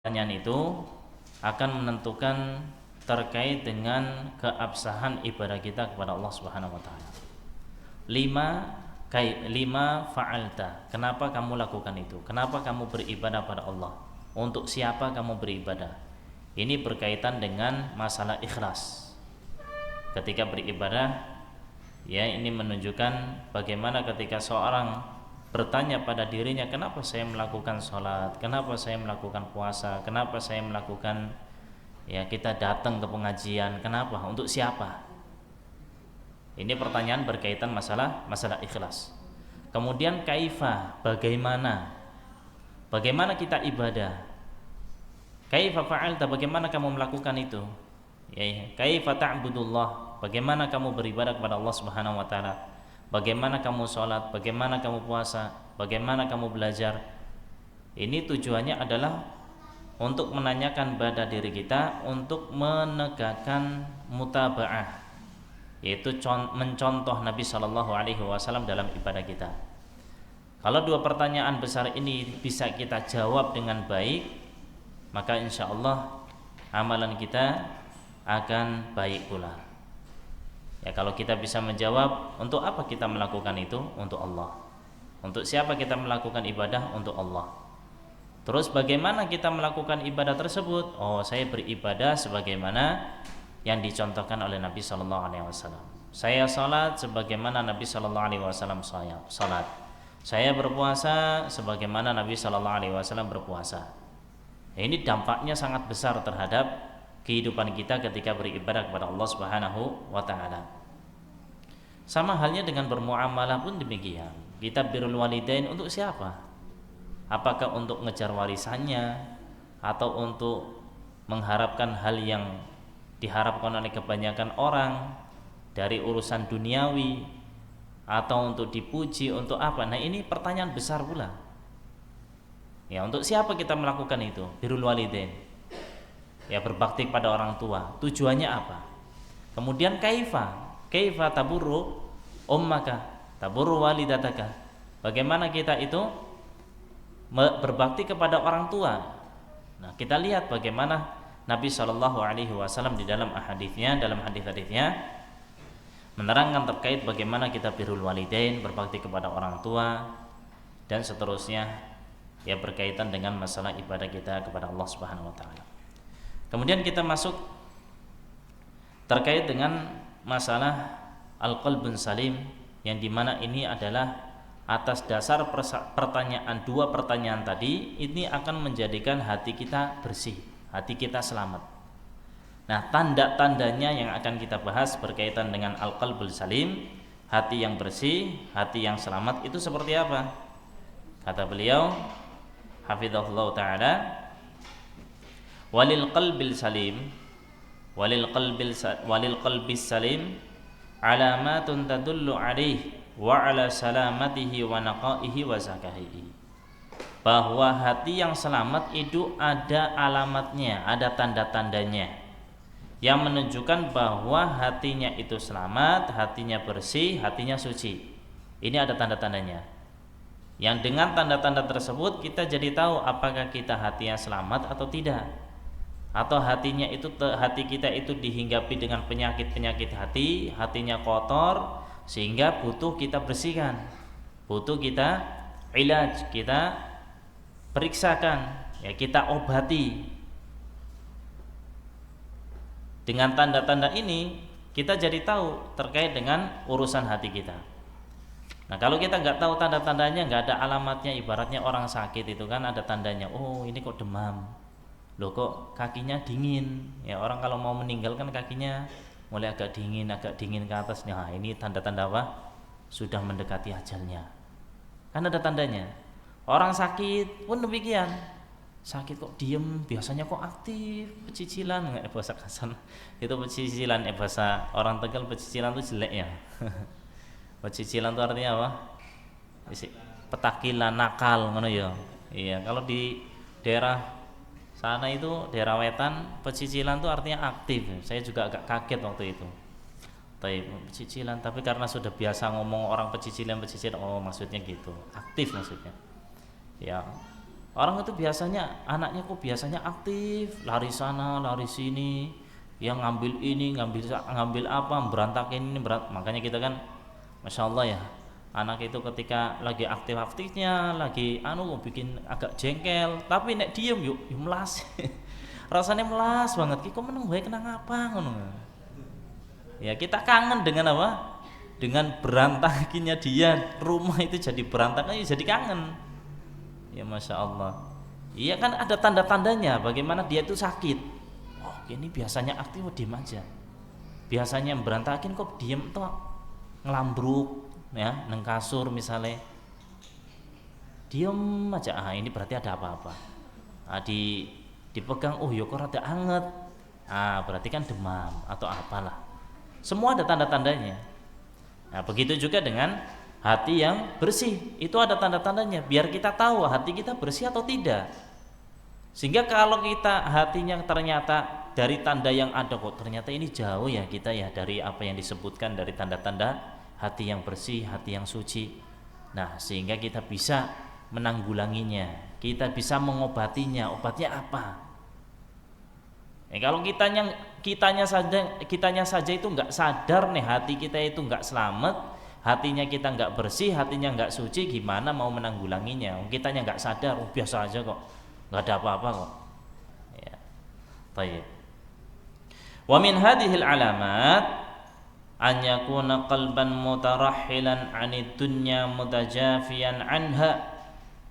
Pertanyaan itu akan menentukan terkait dengan keabsahan ibadah kita kepada Allah Subhanahu wa taala. 5 fa'alta. Kenapa kamu lakukan itu? Kenapa kamu beribadah pada Allah? Untuk siapa kamu beribadah? Ini berkaitan dengan masalah ikhlas. Ketika beribadah, ya, ini menunjukkan bagaimana ketika seorang bertanya pada dirinya, kenapa saya melakukan sholat, kenapa saya melakukan puasa, kenapa saya melakukan, ya, kita datang ke pengajian, kenapa, untuk siapa? Ini pertanyaan berkaitan masalah ikhlas. Kemudian kaifa, bagaimana kita ibadah? Kaifa fa'alta, bagaimana kamu melakukan itu? Ya, kaifa ta'budullah, bagaimana kamu beribadah kepada Allah Subhanahu wa taala? Bagaimana kamu sholat, bagaimana kamu puasa, bagaimana kamu belajar. Ini tujuannya adalah untuk menanyakan pada diri kita, untuk menegakkan mutaba'ah, yaitu mencontoh Nabi SAW dalam ibadah kita. Kalau dua pertanyaan besar ini bisa kita jawab dengan baik, maka insya Allah amalan kita akan baik pula. Ya, kalau kita bisa menjawab, untuk apa kita melakukan itu? Untuk Allah. Untuk siapa kita melakukan ibadah? Untuk Allah. Terus bagaimana kita melakukan ibadah tersebut? Oh, saya beribadah sebagaimana yang dicontohkan oleh Nabi SAW. Saya salat sebagaimana Nabi SAW salat. Saya berpuasa sebagaimana Nabi SAW berpuasa. Ini dampaknya sangat besar terhadap kehidupan kita ketika beribadah kepada Allah Subhanahu wa taala. Sama halnya dengan bermuamalah pun demikian. Kita birrul walidain untuk siapa? Apakah untuk ngejar warisannya, atau untuk mengharapkan hal yang diharapkan oleh kebanyakan orang dari urusan duniawi, atau untuk dipuji, untuk apa? Nah, ini pertanyaan besar pula. Ya, untuk siapa kita melakukan itu? Birrul walidain. Ya, berbakti pada orang tua. Tujuannya apa? Kemudian kaifa taburru ummaka, taburru walidataka. Bagaimana kita itu berbakti kepada orang tua. Nah, kita lihat bagaimana Nabi SAW di dalam hadis-hadisnya menerangkan terkait bagaimana kita birrul walidain, berbakti kepada orang tua, dan seterusnya, ya, berkaitan dengan masalah ibadah kita kepada Allah Subhanahu wa taala. Kemudian kita masuk terkait dengan masalah al-qalbun salim, yang dimana ini adalah atas dasar dua pertanyaan tadi, ini akan menjadikan hati kita bersih, hati kita selamat. Nah, tanda-tandanya yang akan kita bahas berkaitan dengan al-qalbul salim, hati yang bersih, hati yang selamat, itu seperti apa? Kata beliau hafizahullah ta'ala, walil qalbil salim alamatun tadullu alaihi wa ala salamatihi wa naqaihi wa zakahihi. Bahwa hati yang selamat itu ada alamatnya, ada tanda-tandanya yang menunjukkan bahwa hatinya itu selamat, hatinya bersih, hatinya suci. Ini ada tanda-tandanya, yang dengan tanda-tanda tersebut kita jadi tahu apakah kita hatinya selamat atau tidak, atau hati kita itu dihinggapi dengan penyakit hati, hatinya kotor, sehingga butuh kita bersihkan, butuh kita ilaj, kita periksakan, ya, kita obati. Dengan tanda-tanda ini kita jadi tahu terkait dengan urusan hati kita. Nah, kalau kita nggak tahu tanda-tandanya, nggak ada alamatnya, ibaratnya orang sakit itu kan ada tandanya, oh ini kok demam, loh kok kakinya dingin, ya, orang kalau mau meninggal kan kakinya mulai agak dingin ke atas. Nah, ini tanda-tanda apa? Sudah mendekati ajalnya. Kan ada tandanya. Orang sakit pun demikian. Sakit kok diem, biasanya kok aktif, pecicilan, nggak, bahasa kasar itu pecicilan, bahasa orang Tegal pecicilan itu jelek ya. Pecicilan itu artinya apa? Petakilan, nakal, ngono ya. Iya, kalau di daerah sana itu, daerah wetan, pecicilan itu artinya aktif. Saya juga agak kaget waktu itu. Pecicilan, tapi karena sudah biasa ngomong orang pecicilan, oh maksudnya gitu, aktif maksudnya. Ya, Orang itu biasanya anaknya kok biasanya aktif, lari sana, lari sini, yang ngambil ini, ngambil apa, berantakin ini, makanya kita kan, masya Allah ya, anak itu ketika lagi aktif-aktifnya, lagi bikin agak jengkel, tapi nek diem yuk melas, rasanya melas banget. Kok meneng wae kena ngapa ngono. Ya kita kangen dengan apa? Dengan berantakinnya dia, rumah itu jadi berantakan, jadi kangen. Ya masya Allah. Iya kan ada tanda-tandanya bagaimana dia itu sakit. Oh ini biasanya aktif diem aja. Biasanya berantakin kok diem tuh ngelambruk ya, neng kasur misalnya. Diem aja. Ini berarti ada apa-apa. Dipegang, oh ya kok rada anget. Berarti kan demam atau apalah. Semua ada tanda-tandanya. Nah, begitu juga dengan hati yang bersih, itu ada tanda-tandanya biar kita tahu hati kita bersih atau tidak. Sehingga kalau kita hatinya ternyata dari tanda yang ada kok ternyata ini jauh ya kita ya dari apa yang disebutkan dari tanda-tanda hati yang bersih, hati yang suci. Nah, sehingga kita bisa menanggulanginya, kita bisa mengobatinya. Obatnya apa? Kalau kitanya saja itu nggak sadar nih hati kita itu nggak selamat, hatinya kita nggak bersih, hatinya nggak suci, gimana mau menanggulanginya? Kitanya nggak sadar, biasa aja kok, nggak ada apa-apa kok. Ya, baik. Wa min hadhil alamat an yakuna qalban mutarahhilan 'anid dunya mutajafiyan 'anha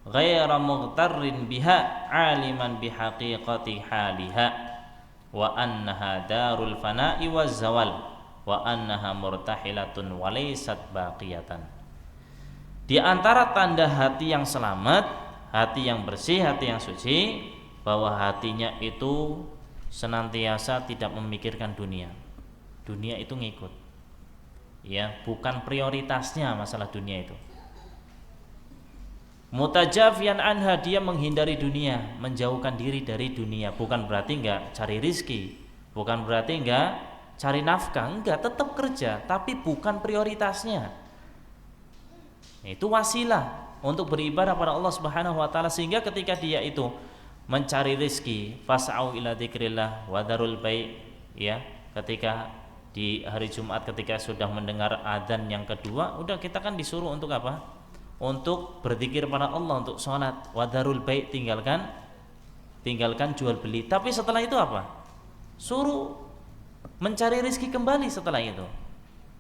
ghaira mughtarrin biha 'aliman bihaqiqati haliha wa annaha darul fana'i waz zawal wa annaha murtahilatun wa laysat baqiyatan. Di antara tanda hati yang selamat, hati yang bersih, hati yang suci, bahwa hatinya itu senantiasa tidak memikirkan dunia. Dunia itu ngikut. Ya, bukan prioritasnya masalah dunia itu. Mutajafian anha, dia menghindari dunia, menjauhkan diri dari dunia. Bukan berarti enggak cari rizki, bukan berarti enggak cari nafkah, enggak, tetap kerja, tapi bukan prioritasnya. Itu wasilah untuk beribadah pada Allah Subhanahu wa taala, sehingga ketika dia itu mencari rizki, fas'au ila dzikrillah wa darul bai', ya, ketika di hari Jumat ketika sudah mendengar adzan yang kedua, udah kita kan disuruh untuk apa? Untuk berzikir pada Allah, untuk sholat. Wadarul baik, tinggalkan jual beli. Tapi setelah itu apa? Suruh mencari rezeki kembali setelah itu.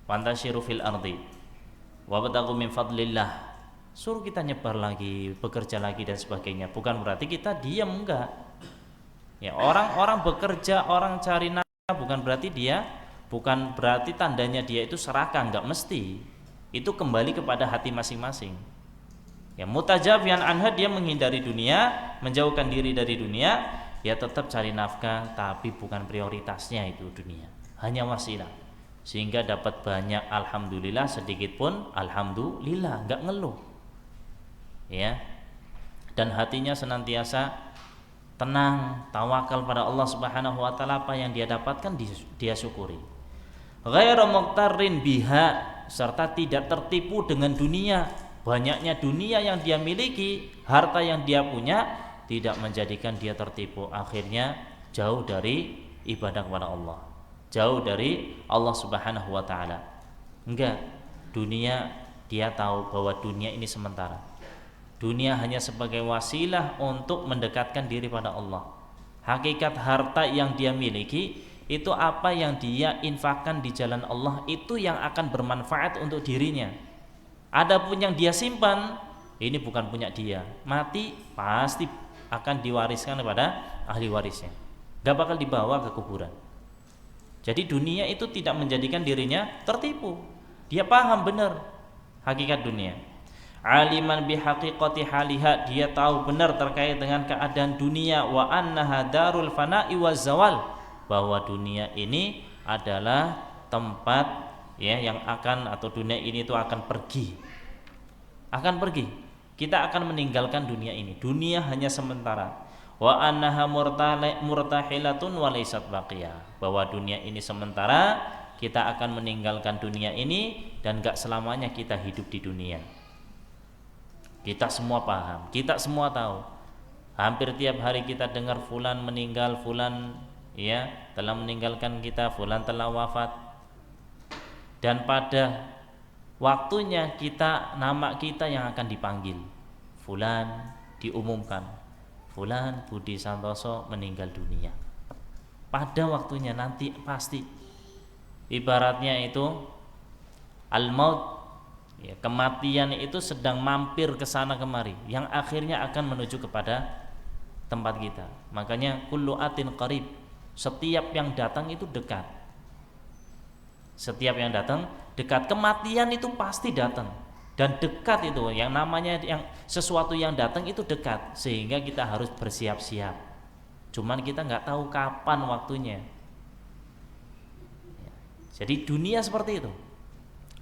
Fantashiru fil ardi wabtaghu min fadlillah. Suruh kita nyebar lagi, bekerja lagi dan sebagainya. Bukan berarti kita diam, enggak. Ya, orang bekerja, orang cari nafkah, bukan berarti tandanya dia itu serakah, enggak mesti. Itu kembali kepada hati masing-masing. Ya, mutajafian anha, dia menghindari dunia, menjauhkan diri dari dunia, ya tetap cari nafkah, tapi bukan prioritasnya itu dunia, hanya wasilah, sehingga dapat banyak alhamdulillah, sedikit pun alhamdulillah, enggak ngeluh. Ya. Dan hatinya senantiasa tenang, tawakal pada Allah Subhanahu wa taala, apa yang dia dapatkan dia syukuri. Ghairu muqtarrin biha, serta tidak tertipu dengan dunia. Banyaknya dunia yang dia miliki, harta yang dia punya, tidak menjadikan dia tertipu. Akhirnya jauh dari ibadah kepada Allah, jauh dari Allah Subhanahu wa taala. Enggak, dunia dia tahu bahwa dunia ini sementara. Dunia hanya sebagai wasilah untuk mendekatkan diri pada Allah. Hakikat harta yang dia miliki itu apa yang dia infakkan di jalan Allah, itu yang akan bermanfaat untuk dirinya. Adapun yang dia simpan, ini bukan punya dia. Mati pasti akan diwariskan kepada ahli warisnya, gak bakal dibawa ke kuburan. Jadi dunia itu tidak menjadikan dirinya tertipu. Dia paham benar hakikat dunia. Aliman bihaqiqati haliha, dia tahu benar terkait dengan keadaan dunia. Wa annaha darul fana'i waz zawal, bahwa dunia ini adalah tempat ya yang akan, atau dunia ini itu akan pergi. Kita akan meninggalkan dunia ini. Dunia hanya sementara. Wa annaha murtahilatun wa laysat baqiyah, bahwa dunia ini sementara, kita akan meninggalkan dunia ini dan gak selamanya kita hidup di dunia. Kita semua paham, kita semua tahu Hampir tiap hari kita dengar fulan meninggal, fulan ya telah meninggalkan kita, fulan telah wafat. Dan pada waktunya nama kita yang akan dipanggil. Fulan diumumkan, fulan Budi Santoso meninggal dunia. Pada waktunya nanti pasti. Ibaratnya itu al-maut, ya, kematian itu sedang mampir ke sana kemari, yang akhirnya akan menuju kepada tempat kita. Makanya kullu atin qarib, setiap yang datang itu dekat. Setiap yang datang dekat. Kematian itu pasti datang dan dekat. Itu yang namanya yang sesuatu yang datang itu dekat, sehingga kita harus bersiap-siap. Cuman kita nggak tahu kapan waktunya. Jadi dunia seperti itu.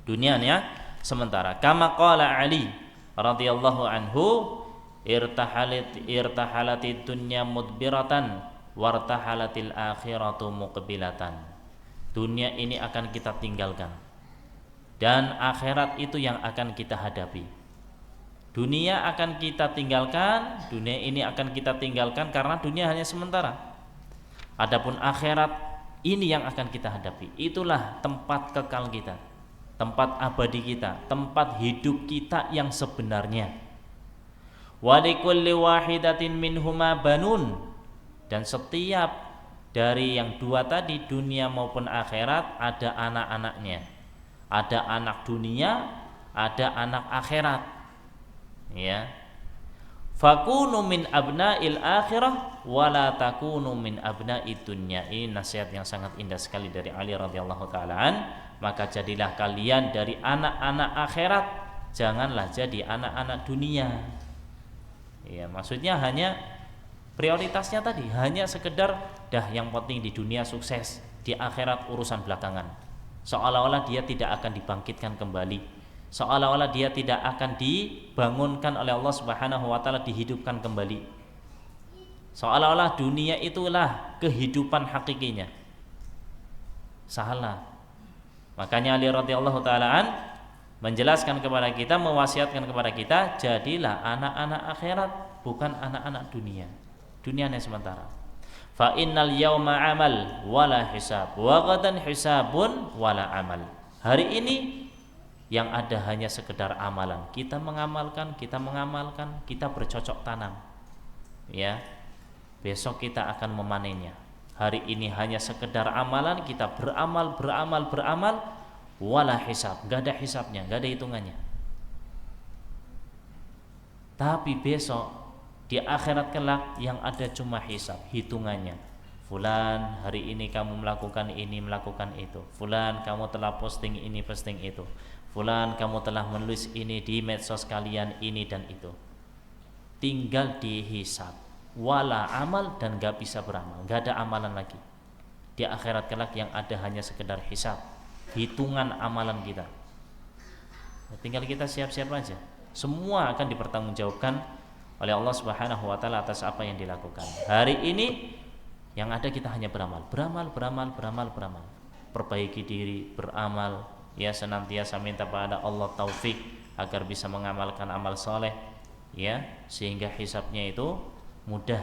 Dunianya sementara. Kama qala Ali radhiyallahu anhu, irtahalatid dunya mudbiratan wartahalatil akhiratu muqbilatan. Dunia ini akan kita tinggalkan dan akhirat itu yang akan kita hadapi. Dunia akan kita tinggalkan, dunia ini akan kita tinggalkan karena dunia hanya sementara. Adapun akhirat ini yang akan kita hadapi. Itulah tempat kekal kita, tempat abadi kita, tempat hidup kita yang sebenarnya. Wa likulli wahidatin minhuma banun, dan setiap dari yang dua tadi, dunia maupun akhirat, ada anak-anaknya. Ada anak dunia, ada anak akhirat. Ya. Fakunu min abna'il akhirah wa la takunu min abna'id dunya. Ini nasihat yang sangat indah sekali dari Ali radhiyallahu taala an. Maka jadilah kalian dari anak-anak akhirat, janganlah jadi anak-anak dunia. Ya, maksudnya hanya prioritasnya tadi hanya sekedar yang penting di dunia sukses, di akhirat urusan belakangan. Seolah-olah dia tidak akan dibangkitkan kembali, seolah-olah dia tidak akan dibangunkan oleh Allah Subhanahu wa taala, dihidupkan kembali. Seolah-olah dunia itulah kehidupan hakikinya. Salah. Makanya Ali radhiyallahu taala an menjelaskan kepada kita, mewasiatkan kepada kita, jadilah anak-anak akhirat, bukan anak-anak dunia. Dunia hanya sementara. Fa innal yauma amal wala hisab wa ghadan hisabun wala amal. Hari ini yang ada hanya sekedar amalan. Kita mengamalkan, kita bercocok tanam. Ya. Besok kita akan memanennya. Hari ini hanya sekedar amalan, kita beramal, wala hisab, gak ada hisabnya, gak ada hitungannya. Tapi besok di akhirat kelak yang ada cuma hisab, hitungannya. Fulan hari ini kamu melakukan ini, melakukan itu. Fulan kamu telah posting ini, posting itu. Fulan kamu telah menulis ini di medsos kalian, ini dan itu. Tinggal dihisab. Wala amal, dan gak bisa beramal, gak ada amalan lagi. Di akhirat kelak yang ada hanya sekedar hisab, hitungan amalan kita. Tinggal kita siap-siap aja. Semua akan dipertanggungjawabkan oleh Allah Subhanahu wa taala atas apa yang dilakukan. Hari ini yang ada kita hanya beramal. Perbaiki diri, beramal, ya, senantiasa minta pada Allah taufik agar bisa mengamalkan amal soleh, ya, sehingga hisabnya itu mudah.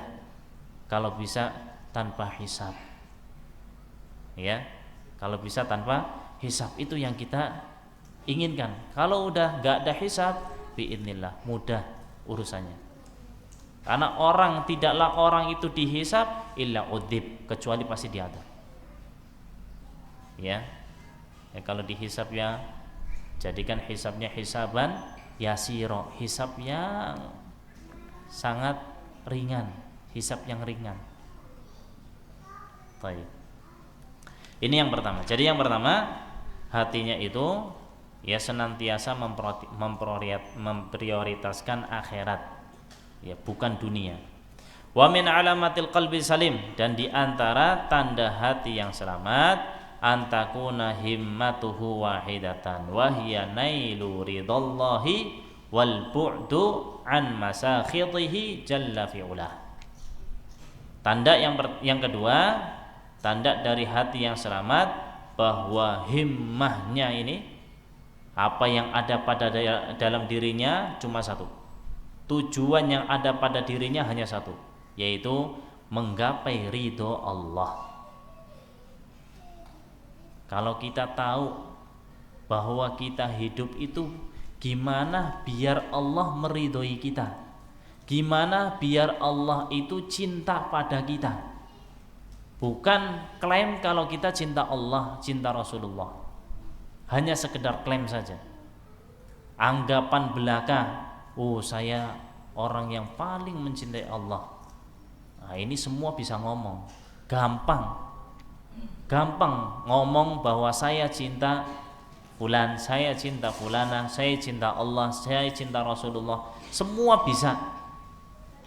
Kalau bisa tanpa hisab. Ya. Kalau bisa tanpa hisab, itu yang kita inginkan. Kalau udah enggak ada hisab, biidznillah mudah urusannya. Karena tidaklah orang itu dihisab illa udzib, kecuali pasti diadab. Ya. Kalau dihisab ya jadikan hisabnya hisaban yasiro, hisab yang sangat ringan, hisab yang ringan. Baik. Ini yang pertama. Jadi yang pertama, hatinya itu ya senantiasa memprioritaskan akhirat, ya, bukan dunia. Wa min alamatil qalbi salim, dan di antara tanda hati yang selamat, antakuna himmatuhu wahidatan wa hiya nailu ridallahi wal bu'du an masakhitihi jalla fi'ulah. Tanda yang kedua, tanda dari hati yang selamat, bahwa himmahnya ini, apa yang ada pada dalam dirinya, cuma satu, tujuan yang ada pada dirinya hanya satu, yaitu menggapai ridho Allah. Kalau kita tahu bahwa kita hidup itu gimana biar Allah meridhoi kita, gimana biar Allah itu cinta pada kita, bukan klaim kalau kita cinta Allah, cinta Rasulullah, hanya sekedar klaim saja, anggapan belaka, oh saya orang yang paling mencintai Allah. Nah, ini semua bisa ngomong, gampang ngomong bahwa saya cinta fulan, saya cinta fulana, saya cinta Allah, saya cinta Rasulullah, semua bisa,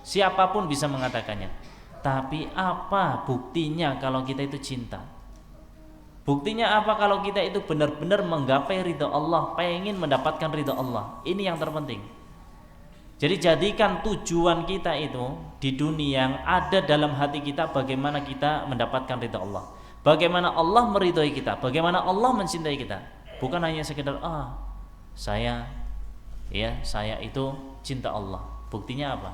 siapapun bisa mengatakannya. Tapi apa buktinya kalau kita itu cinta? Buktinya apa kalau kita itu benar-benar menggapai ridha Allah, pengen mendapatkan ridha Allah? Ini yang terpenting. Jadi jadikan tujuan kita itu di dunia yang ada dalam hati kita, bagaimana kita mendapatkan ridha Allah, bagaimana Allah meridhoi kita, bagaimana Allah mencintai kita. Bukan hanya sekedar saya itu cinta Allah. Buktinya apa?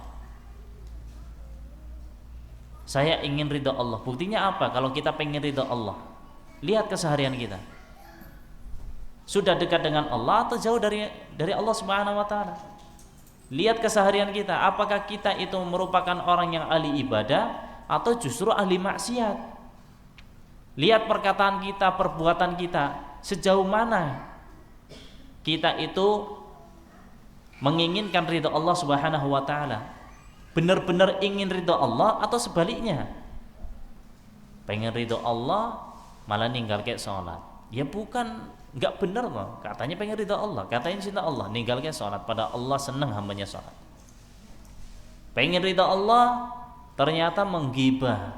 Saya ingin ridha Allah. Buktinya apa kalau kita pengen ridha Allah? Lihat keseharian kita. Sudah dekat dengan Allah atau jauh dari Allah Subhanahu wa taala? Lihat keseharian kita, apakah kita itu merupakan orang yang ahli ibadah atau justru ahli maksiat? Lihat perkataan kita, perbuatan kita, sejauh mana kita itu menginginkan ridha Allah Subhanahu wa taala. Benar-benar ingin ridha Allah atau sebaliknya? Pengen ridha Allah malah ninggal kayak sholat. Ya bukan, enggak benar loh. Katanya pengen ridha Allah, katanya cinta Allah, ninggal kayak sholat, pada Allah senang hambanya sholat. Pengen ridha Allah ternyata menggibah,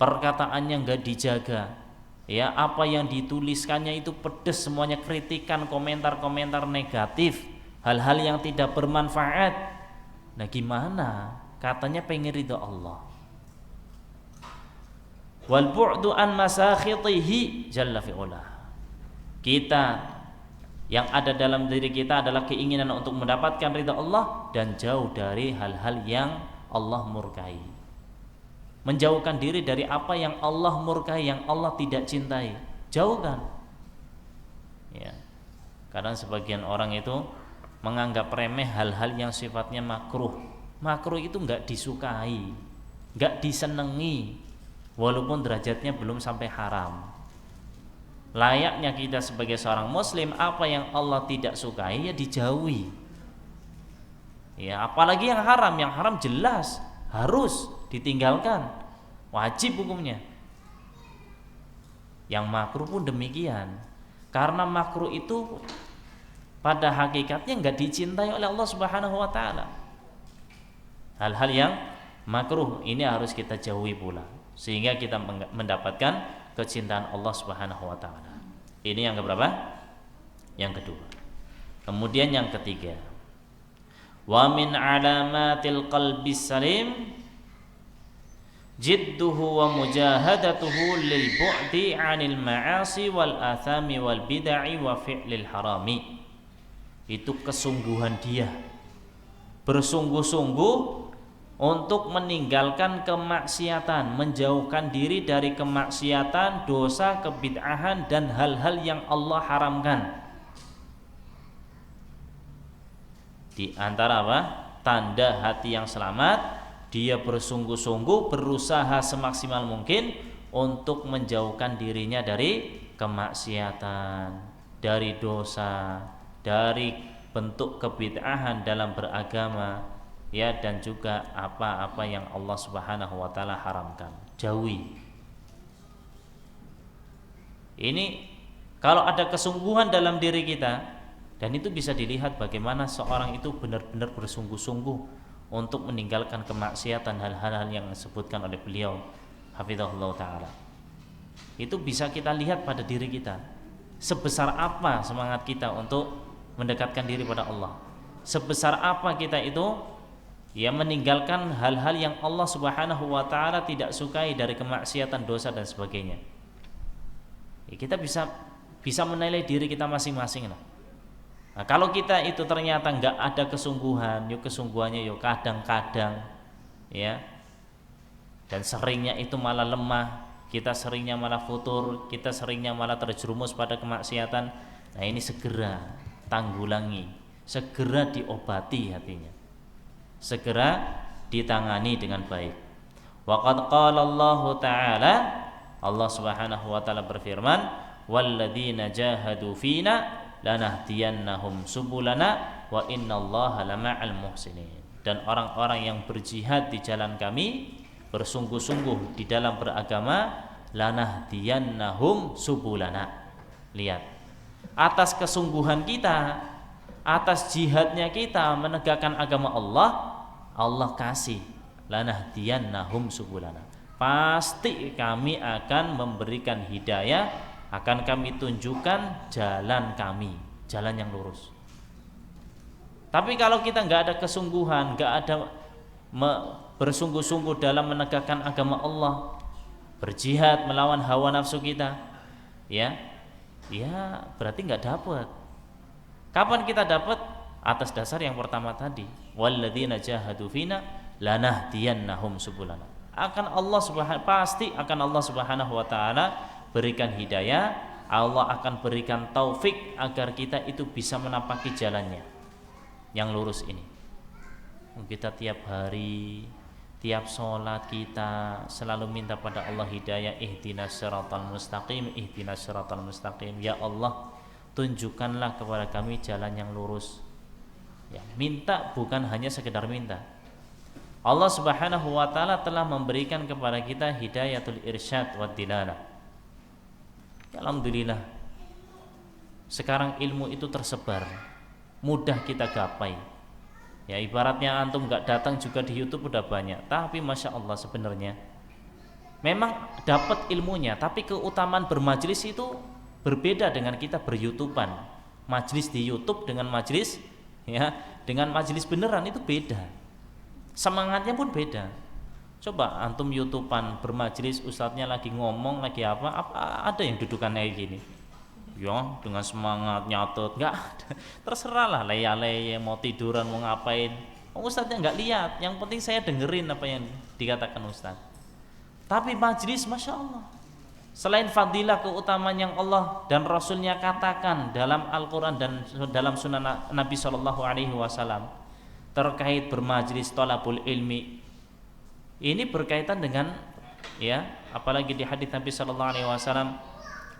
perkataannya enggak dijaga. Ya, apa yang dituliskannya itu pedes semuanya, kritikan, komentar-komentar negatif, hal-hal yang tidak bermanfaat. Nah, gimana? Katanya pengen ridha Allah. Wal bu'du an masakhitihi jalla fi'ulah. Kita yang ada dalam diri kita adalah keinginan untuk mendapatkan ridha Allah dan jauh dari hal-hal yang Allah murkai. Menjauhkan diri dari apa yang Allah murkai, yang Allah tidak cintai. Jauhkan. Ya. Kadang sebagian orang itu menganggap remeh hal-hal yang sifatnya makruh. Makruh itu enggak disukai, enggak disenangi, walaupun derajatnya belum sampai haram. Layaknya kita sebagai seorang muslim, apa yang Allah tidak sukai ya dijauhi. Ya, apalagi yang haram jelas harus ditinggalkan, wajib hukumnya. Yang makruh pun demikian, karena makruh itu pada hakikatnya enggak dicintai oleh Allah Subhanahu wa taala. Hal-hal yang makruh ini harus kita jauhi pula, sehingga kita mendapatkan kecintaan Allah Subhanahu wa taala. Ini yang keberapa? Yang kedua. Kemudian yang ketiga, wa min alamatil qalbis salim jidduhu wa mujahadatuhu lil bu'di 'anil ma'asi wal athami wal bid'i wa fi'lil harami. Itu kesungguhan dia, bersungguh-sungguh untuk meninggalkan kemaksiatan, menjauhkan diri dari kemaksiatan, dosa, kebid'ahan dan hal-hal yang Allah haramkan. Di antara apa? Tanda hati yang selamat, dia bersungguh-sungguh, berusaha semaksimal mungkin untuk menjauhkan dirinya dari kemaksiatan, dari dosa, dari bentuk kebid'ahan dalam beragama, ya, dan juga apa-apa yang Allah Subhanahu wa taala haramkan. Jauhi. Ini kalau ada kesungguhan dalam diri kita, dan itu bisa dilihat bagaimana seorang itu benar-benar bersungguh-sungguh untuk meninggalkan kemaksiatan, hal-hal yang disebutkan oleh beliau hafizahullah taala. Itu bisa kita lihat pada diri kita. Sebesar apa semangat kita untuk mendekatkan diri pada Allah. Sebesar apa kita itu ya meninggalkan hal-hal yang Allah Subhanahu wa taala tidak sukai dari kemaksiatan, dosa dan sebagainya. Ya, kita bisa menilai diri kita masing-masing lah. Nah, kalau kita itu ternyata nggak ada kesungguhan, yuk kesungguhannya yuk kadang-kadang, ya, dan seringnya itu malah lemah, kita seringnya malah futur, kita seringnya malah terjerumus pada kemaksiatan. Nah, ini segera tanggulangi, segera diobati hatinya, segera ditangani dengan baik. Waqad qala Allah Ta'ala, Allah Subhanahu wa taala berfirman, walladzina jahadu fina lanahdiyannahum subulana wa innallaha lama'al muhsinin. Dan orang-orang yang berjihad di jalan kami, bersungguh-sungguh di dalam beragama, lanahdiyannahum subulana. Lihat, atas kesungguhan kita, atas jihadnya kita menegakkan agama Allah, Allah kasih lanahdiyannahum subulana. Pasti kami akan memberikan hidayah, akan kami tunjukkan jalan kami, jalan yang lurus. Tapi kalau kita nggak ada kesungguhan, nggak ada bersungguh-sungguh dalam menegakkan agama Allah, berjihad melawan hawa nafsu kita, ya berarti nggak dapat. Kapan kita dapat? Atas dasar yang pertama tadi, walladzina jahadu fina lanahdiyannahum subulana. Pasti akan Allah Subhanahu wa taala berikan hidayah, Allah akan berikan taufik agar kita itu bisa menapaki jalannya yang lurus ini. Kita tiap hari, tiap sholat kita selalu minta pada Allah hidayah, ihdinas siratal mustaqim, ihdinas siratal mustaqim. Ya Allah, tunjukkanlah kepada kami jalan yang lurus. Ya, minta bukan hanya sekedar minta. Allah Subhanahu wa taala telah memberikan kepada kita hidayatul irsyad wad dilalah. Alhamdulillah, sekarang ilmu itu tersebar, mudah kita gapai. Ya, ibaratnya antum gak datang juga di YouTube udah banyak. Tapi Masya Allah, sebenarnya memang dapat ilmunya, tapi keutamaan bermajlis itu berbeda dengan kita ber-YouTubean. Majlis di YouTube dengan majlis, ya, dengan majlis beneran itu beda. Semangatnya pun beda. Coba antum YouTubean bermajlis, ustadznya lagi ngomong, lagi apa ada yang dudukan kayak gini, ya, dengan semangat nyatet, nggak ada. Terserah lah, leye-leye, mau tiduran, mau ngapain, ustadznya nggak lihat, yang penting saya dengerin apa yang dikatakan ustadz. Tapi majlis, Masya Allah, selain fadilah keutamaan yang Allah dan Rasulnya katakan dalam Al-Quran dan dalam sunnah Nabi SAW terkait bermajlis thalabul ilmi, ini berkaitan dengan, ya, apalagi di hadis Nabi SAW,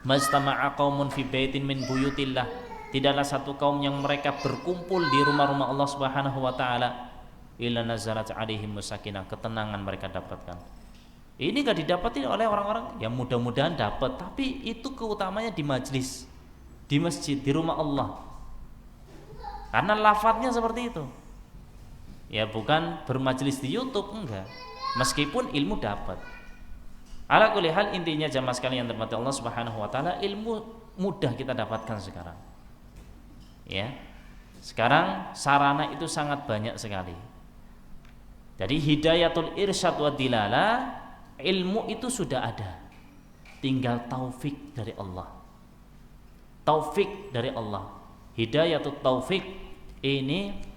majtama'a qaumun fi baitin min buyutillah, tidaklah satu kaum yang mereka berkumpul di rumah-rumah Allah Subhanahu wa taala, illa nazalat alaihim sakinah, ketenangan mereka dapatkan. Ini enggak didapati oleh orang-orang, ya mudah-mudahan dapat, tapi itu keutamanya di majlis, di masjid, di rumah Allah. Karena lafadznya seperti itu. Ya, bukan bermajlis di YouTube, enggak. Meskipun ilmu dapat. Ala kulli hal, intinya jamaah sekalian yang dirahmati Allah Subhanahu wa taala, ilmu mudah kita dapatkan sekarang. Ya. Sekarang sarana itu sangat banyak sekali. Jadi hidayatul irsyad wa dilalah, ilmu itu sudah ada. Tinggal taufik dari Allah. Taufik dari Allah. Hidayatul taufik ini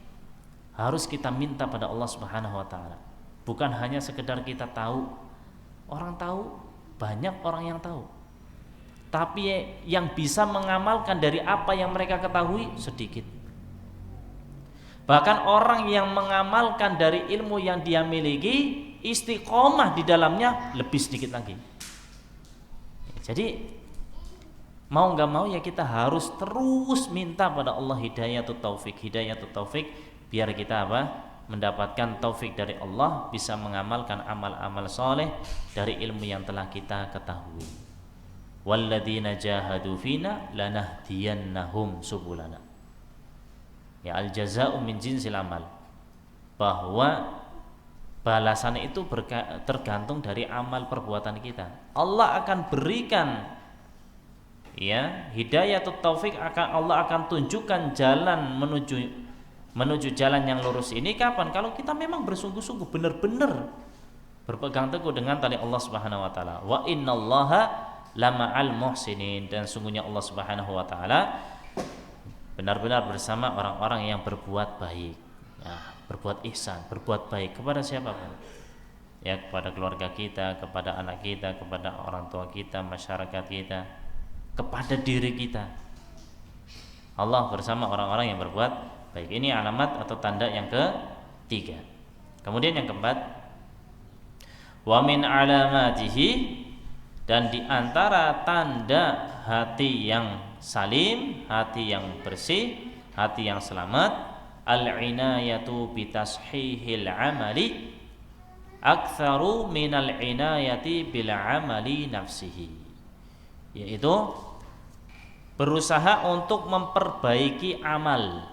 harus kita minta pada Allah Subhanahu wa taala. Bukan hanya sekedar kita tahu. Orang tahu, banyak orang yang tahu. Tapi yang bisa mengamalkan dari apa yang mereka ketahui sedikit. Bahkan orang yang mengamalkan dari ilmu yang dia miliki, istiqomah di dalamnya lebih sedikit lagi. Jadi mau nggak mau ya kita harus terus minta pada Allah hidayatul taufik, biar kita apa? Mendapatkan taufik dari Allah, bisa mengamalkan amal-amal soleh dari ilmu yang telah kita ketahui. Walladzina jahadu fina lanahdiyannahum subulana. Ya, al jazaa'u min jinsil amal, bahwa balasan itu tergantung dari amal perbuatan kita. Allah akan berikan, ya, hidayatut taufik, Allah akan tunjukkan jalan menuju jalan yang lurus ini kapan? Kalau kita memang bersungguh-sungguh, benar-benar berpegang teguh dengan tali Allah Subhanahu wa taala. Wa innallaha lama'al muhsinin, dan sungguhnya Allah Subhanahu wa taala benar-benar bersama orang-orang yang berbuat baik, ya, berbuat ihsan, berbuat baik kepada siapapun, ya, kepada keluarga kita, kepada anak kita, kepada orang tua kita, masyarakat kita, kepada diri kita. Allah bersama orang-orang yang berbuat baik. Ini alamat atau tanda yang ketiga. Kemudian yang keempat, wa min alamatihi, dan di antara tanda hati yang salim, hati yang bersih, hati yang selamat, al-inayatu bitashihil amali aktsaru minal inayati bil amali nafsihi, yaitu berusaha untuk memperbaiki amal,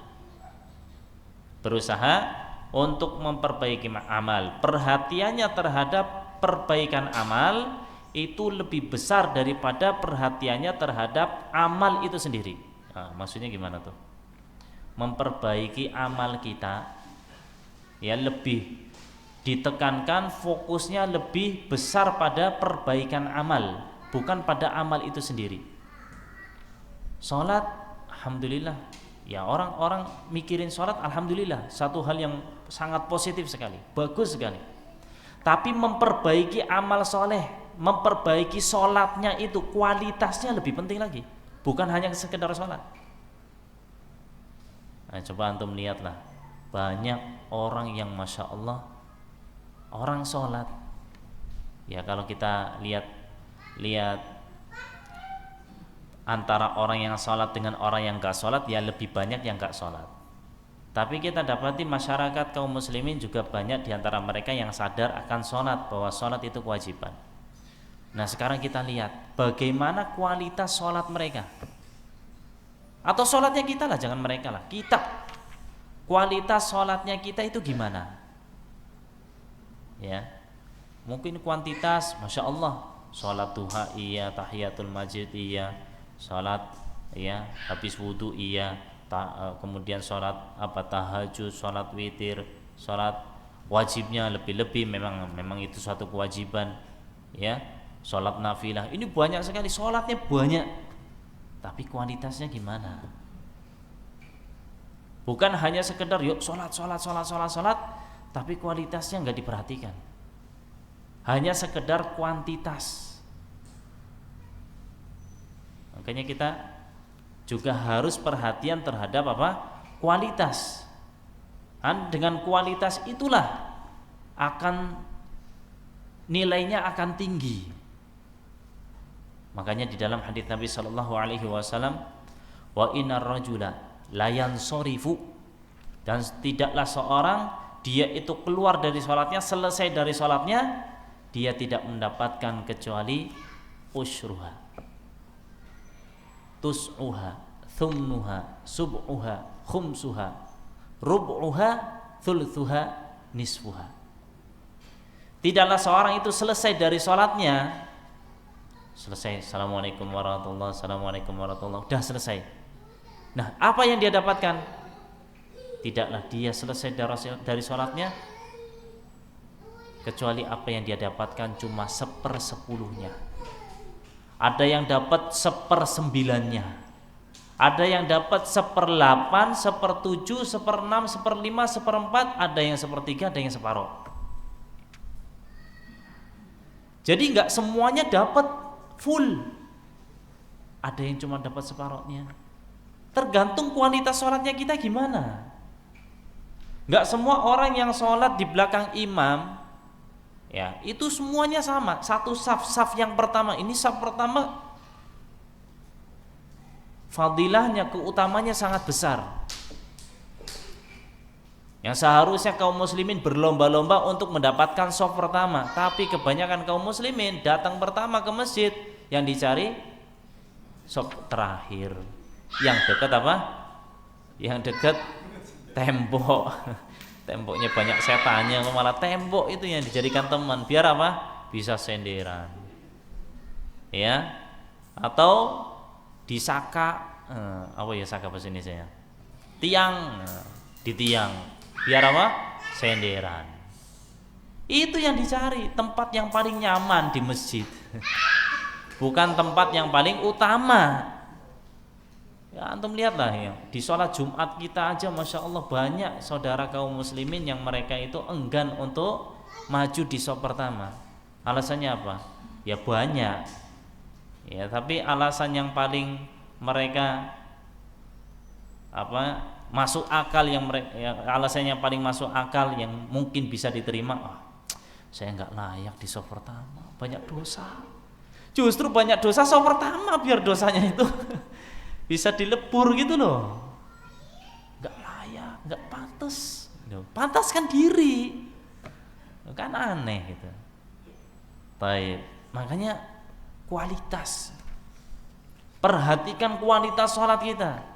berusaha untuk memperbaiki amal, perhatiannya terhadap perbaikan amal itu lebih besar daripada perhatiannya terhadap amal itu sendiri. Nah, maksudnya gimana tuh? Memperbaiki amal kita, ya, lebih ditekankan, fokusnya lebih besar pada perbaikan amal, bukan pada amal itu sendiri. Sholat, alhamdulillah, ya, orang-orang mikirin sholat, alhamdulillah, satu hal yang sangat positif sekali, bagus sekali. Tapi memperbaiki amal soleh, memperbaiki sholatnya itu kualitasnya lebih penting lagi, bukan hanya sekedar sholat. Nah, coba antum lihatlah, banyak orang yang masya Allah, orang sholat, ya, kalau kita lihat antara orang yang sholat dengan orang yang gak sholat, ya lebih banyak yang gak sholat. Tapi kita dapati masyarakat kaum muslimin juga banyak diantara mereka yang sadar akan sholat, bahwa sholat itu kewajiban. Nah, sekarang kita lihat bagaimana kualitas sholat mereka, atau sholatnya kita lah, jangan mereka lah, kita, kualitas sholatnya kita itu gimana, ya. Mungkin kuantitas, masya Allah, sholat duha iya, tahiyatul masjid iya, sholat, ya, habis wudu iya, kemudian sholat tahajud, sholat witir, sholat wajibnya lebih-lebih, memang itu suatu kewajiban, ya. Sholat nafilah, ini banyak sekali, sholatnya banyak, tapi kualitasnya gimana? Bukan hanya sekedar yuk sholat, tapi kualitasnya nggak diperhatikan, hanya sekedar kuantitas. Makanya kita juga harus perhatian terhadap kualitas. Dengan kualitas itulah nilainya akan tinggi. Makanya di dalam hadits Nabi sallallahu alaihi wasallam, wa innar rajula la yansorifu, dan tidaklah seorang dia itu keluar dari sholatnya, selesai dari sholatnya, dia tidak mendapatkan kecuali usyruha, tus'uha, thumnuha, sub'uha, khumsuha, rub'uha, thulthuha, nisfuha. Tidaklah seorang itu selesai dari sholatnya, selesai, assalamualaikum warahmatullahi, assalamualaikum warahmatullahi, udah selesai. Nah, apa yang dia dapatkan? Tidaklah dia selesai dari sholatnya kecuali apa yang dia dapatkan cuma 1/10-nya. Ada yang dapat 1/9-nya, ada yang dapat 1/8, 1/7, 1/6, 1/5, 1/4, ada yang 1/3, ada yang separuh. Jadi nggak semuanya dapat full, ada yang cuma dapat separuhnya. Tergantung kualitas sholatnya kita gimana. Nggak semua orang yang sholat di belakang imam, ya, itu semuanya sama, satu saf yang pertama. Ini saf pertama fadilahnya, keutamanya sangat besar, yang seharusnya kaum muslimin berlomba-lomba untuk mendapatkan saf pertama. Tapi kebanyakan kaum muslimin datang pertama ke masjid, yang dicari saf terakhir, yang dekat yang dekat tembok. Temboknya banyak setannya, malah tembok itu yang dijadikan teman, biar bisa senderan, ya. Atau disaka, saka bahasa Indonesia, tiang, di tiang, biar senderan. Itu yang dicari, tempat yang paling nyaman di masjid, bukan tempat yang paling utama. Ya antum lihatlah ya, di sholat Jumat kita aja Masya Allah banyak saudara kaum muslimin yang mereka itu enggan untuk maju di shaf pertama. Alasannya apa? Ya banyak. Ya tapi alasan yang paling mereka masuk akal, yang mereka alasan yang paling masuk akal yang mungkin bisa diterima, saya nggak layak di shaf pertama, banyak dosa. Justru banyak dosa shaf pertama biar dosanya itu bisa dilebur gitu loh. Nggak layak, nggak pantas. Pantaskan diri, kan aneh gitu. Baik, makanya kualitas. Perhatikan kualitas sholat kita.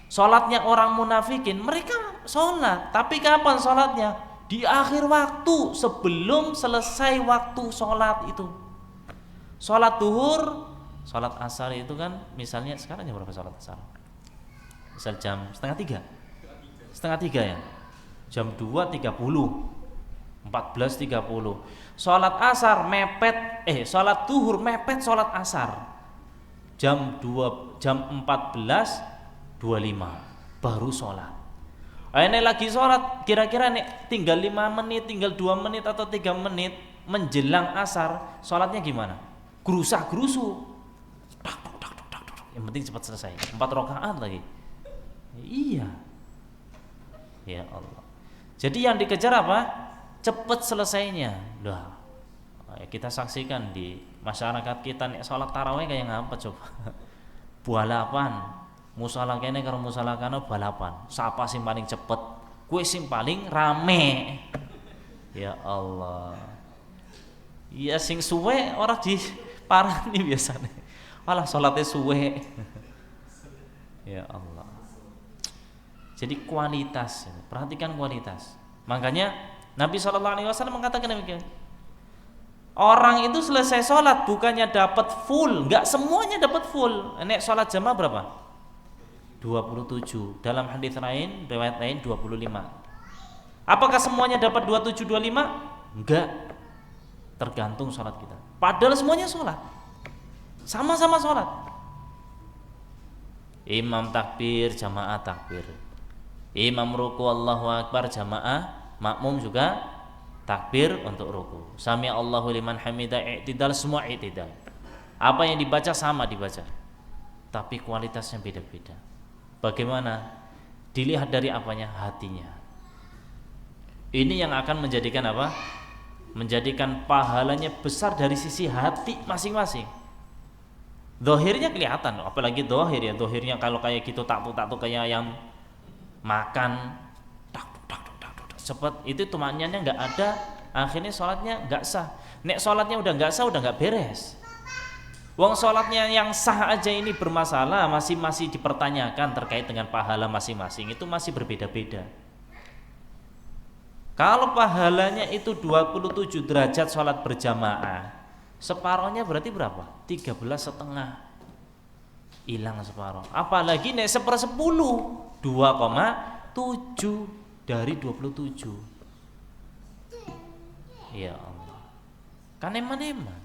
Sholatnya orang munafikin, mereka sholat, tapi kapan sholatnya? Di akhir waktu, sebelum selesai waktu sholat itu. Sholat duhur, sholat asar itu kan misalnya sekarang jam berapa sholat asar? Misal jam setengah tiga ya, jam 2.30, 14.30. Sholat asar mepet, sholat duhur mepet sholat asar jam 14.25 baru sholat. Ini lagi sholat, kira-kira nih tinggal 5 menit, tinggal 2 menit atau 3 menit menjelang asar, sholatnya gimana? Gerusak-gerusu, yang penting cepat selesai, 4 rakaat lagi. Iya, ya Allah. Jadi yang dikejar apa? Cepat selesainya. Kita saksikan di masyarakat kita nih sholat tarawih kayak ngapa coba? Balapan. Musala kene karo musala kana balapan. Siapa sing paling cepet? Kue sing paling rame. Ya Allah. Iya sing suwe ora diparani biasanya. Malah sholatnya suwe. Ya Allah. Jadi kualitas, perhatikan kualitas. Makanya Nabi SAW mengatakan demikian. Orang itu selesai sholat bukannya dapat full, nggak semuanya dapat full. Nek sholat jamaah berapa? 27. Dalam hadis lain, riwayat lain 25. Apakah semuanya dapat 27 25? Enggak. Tergantung sholat kita. Padahal semuanya sholat, sama-sama sholat. Imam takbir, jamaah takbir. Imam ruku Allahu Akbar, jamaah makmum juga takbir untuk ruku. Sami Allahu liman hamidah, i'tidal, semua i'tidal. Apa yang dibaca sama dibaca, tapi kualitasnya beda-beda. Bagaimana? Dilihat dari apanya? Hatinya. Ini yang akan menjadikan apa? Menjadikan pahalanya besar dari sisi hati masing-masing. Dohirnya kelihatan, apalagi dohir ya. Dohirnya kalau kayak gitu tak kayak yang makan cepet, itu tumannya nggak ada, akhirnya sholatnya nggak sah. Nek sholatnya udah nggak sah, udah nggak beres. Wong sholatnya yang sah aja ini bermasalah, masih dipertanyakan terkait dengan pahala masing-masing, itu masih berbeda-beda. Kalau pahalanya itu 27 derajat sholat berjamaah, separohnya berarti berapa? 13,5. Hilang separoh. Apalagi nek 1/10, 2,7 dari 27. Ya Allah, kan eman-eman.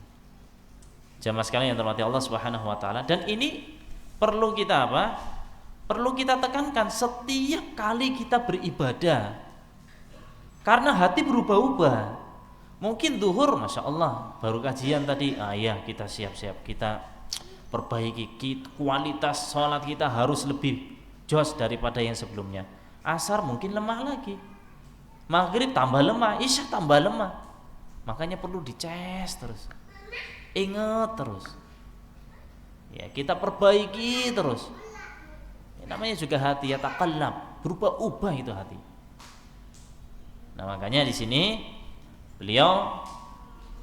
Jamaah sekalian yang terhormati Allah Subhanahu wa taala, dan ini perlu kita apa? Perlu kita tekankan setiap kali kita beribadah. Karena hati berubah-ubah. Mungkin duhur, Masya Allah, baru kajian tadi, ya kita siap-siap, kita perbaiki, kualitas sholat kita harus lebih jos daripada yang sebelumnya. Asar mungkin lemah lagi, maghrib tambah lemah, isya tambah lemah. Makanya perlu dicas terus, ingat terus, ya kita perbaiki terus. Namanya juga hati, ya taqallab, berubah-ubah itu hati. Nah makanya di sini beliau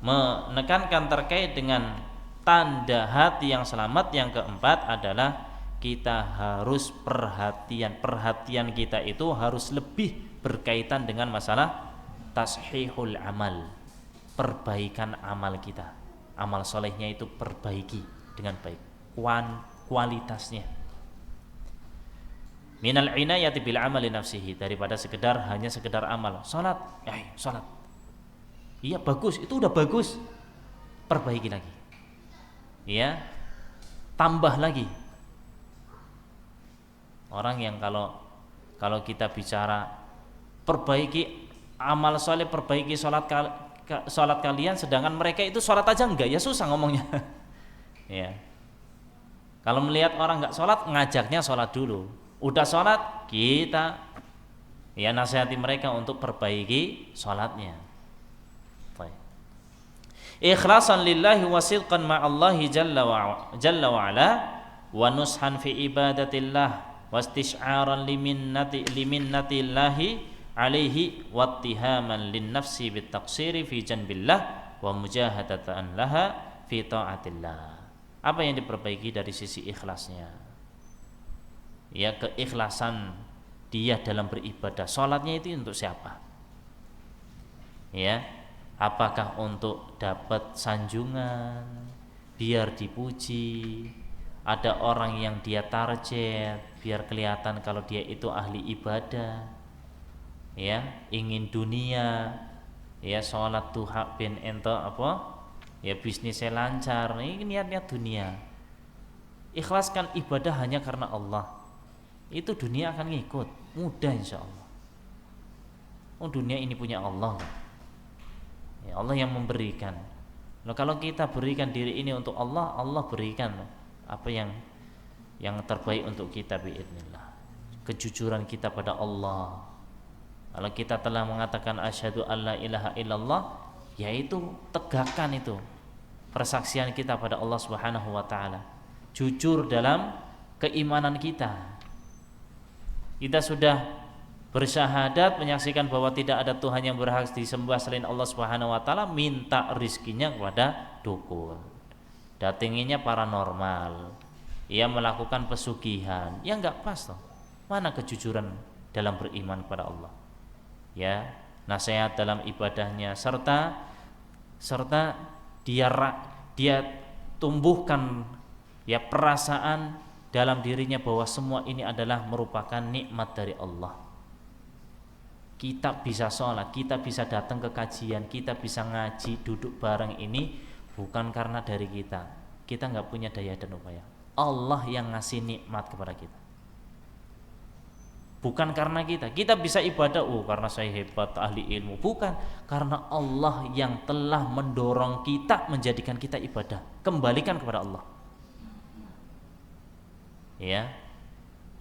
menekankan terkait dengan tanda hati yang selamat. Yang keempat adalah kita harus perhatian kita itu harus lebih berkaitan dengan masalah tashihul amal, perbaikan amal kita. Amal solehnya itu perbaiki dengan baik, kualitasnya. Minal inayati bil amali nafsihi, daripada hanya sekedar amal. Salat, salat. Iya bagus, itu udah bagus. Perbaiki lagi. Ya. Tambah lagi. Orang yang kalau kita bicara perbaiki amal soleh, perbaiki sholat kalian, sedangkan mereka itu sholat aja enggak, ya susah ngomongnya. Ya. Kalau melihat orang enggak sholat, ngajaknya sholat dulu. Udah sholat, kita ya nasihati mereka untuk perbaiki sholatnya. Ikhlasan lillahi wa sidqan ma'allahi jalla wa ala wa nushan fi ibadatillah wastisy'aran liminnatillahi alaihi wattihaman linnafsi bittaqsiri fi janbillah wa mujahadatan laha fi ta'atillah. Apa yang diperbaiki dari sisi ikhlasnya? Ya, keikhlasan dia dalam beribadah. Salatnya itu untuk siapa? Ya, apakah untuk dapat sanjungan, biar dipuji? Ada orang yang dia target biar kelihatan kalau dia itu ahli ibadah, ya, ingin dunia, ya, sholat duha ben ento apa, ya, bisnisnya lancar, ini niatnya dunia. Ikhlaskan ibadah hanya karena Allah, itu dunia akan ngikut, mudah insya Allah. Oh, dunia ini punya Allah, ya, Allah yang memberikan. Nah, kalau kita berikan diri ini untuk Allah, Allah berikan apa yang terbaik untuk kita biidznillah. Kejujuran kita pada Allah. Kalau kita telah mengatakan asyhadu alla ilaha illallah, yaitu tegakkan itu persaksian kita pada Allah Subhanahu wa taala. Jujur dalam keimanan kita. Kita sudah bersyahadat menyaksikan bahwa tidak ada Tuhan yang berhak disembah selain Allah Subhanahu wa taala, minta rizkinya kepada dukun. Datinginya paranormal, ia melakukan pesugihan, ya enggak pas toh. Mana kejujuran dalam beriman kepada Allah? Ya, nasihat dalam ibadahnya serta dia tumbuhkan ya perasaan dalam dirinya bahwa semua ini adalah merupakan nikmat dari Allah. Kita bisa sholat, kita bisa datang ke kajian, kita bisa ngaji, duduk bareng ini bukan karena dari kita nggak punya daya dan upaya. Allah yang ngasih nikmat kepada kita, bukan karena kita bisa ibadah karena saya hebat ahli ilmu, bukan, karena Allah yang telah mendorong kita, menjadikan kita ibadah. Kembalikan kepada Allah, ya,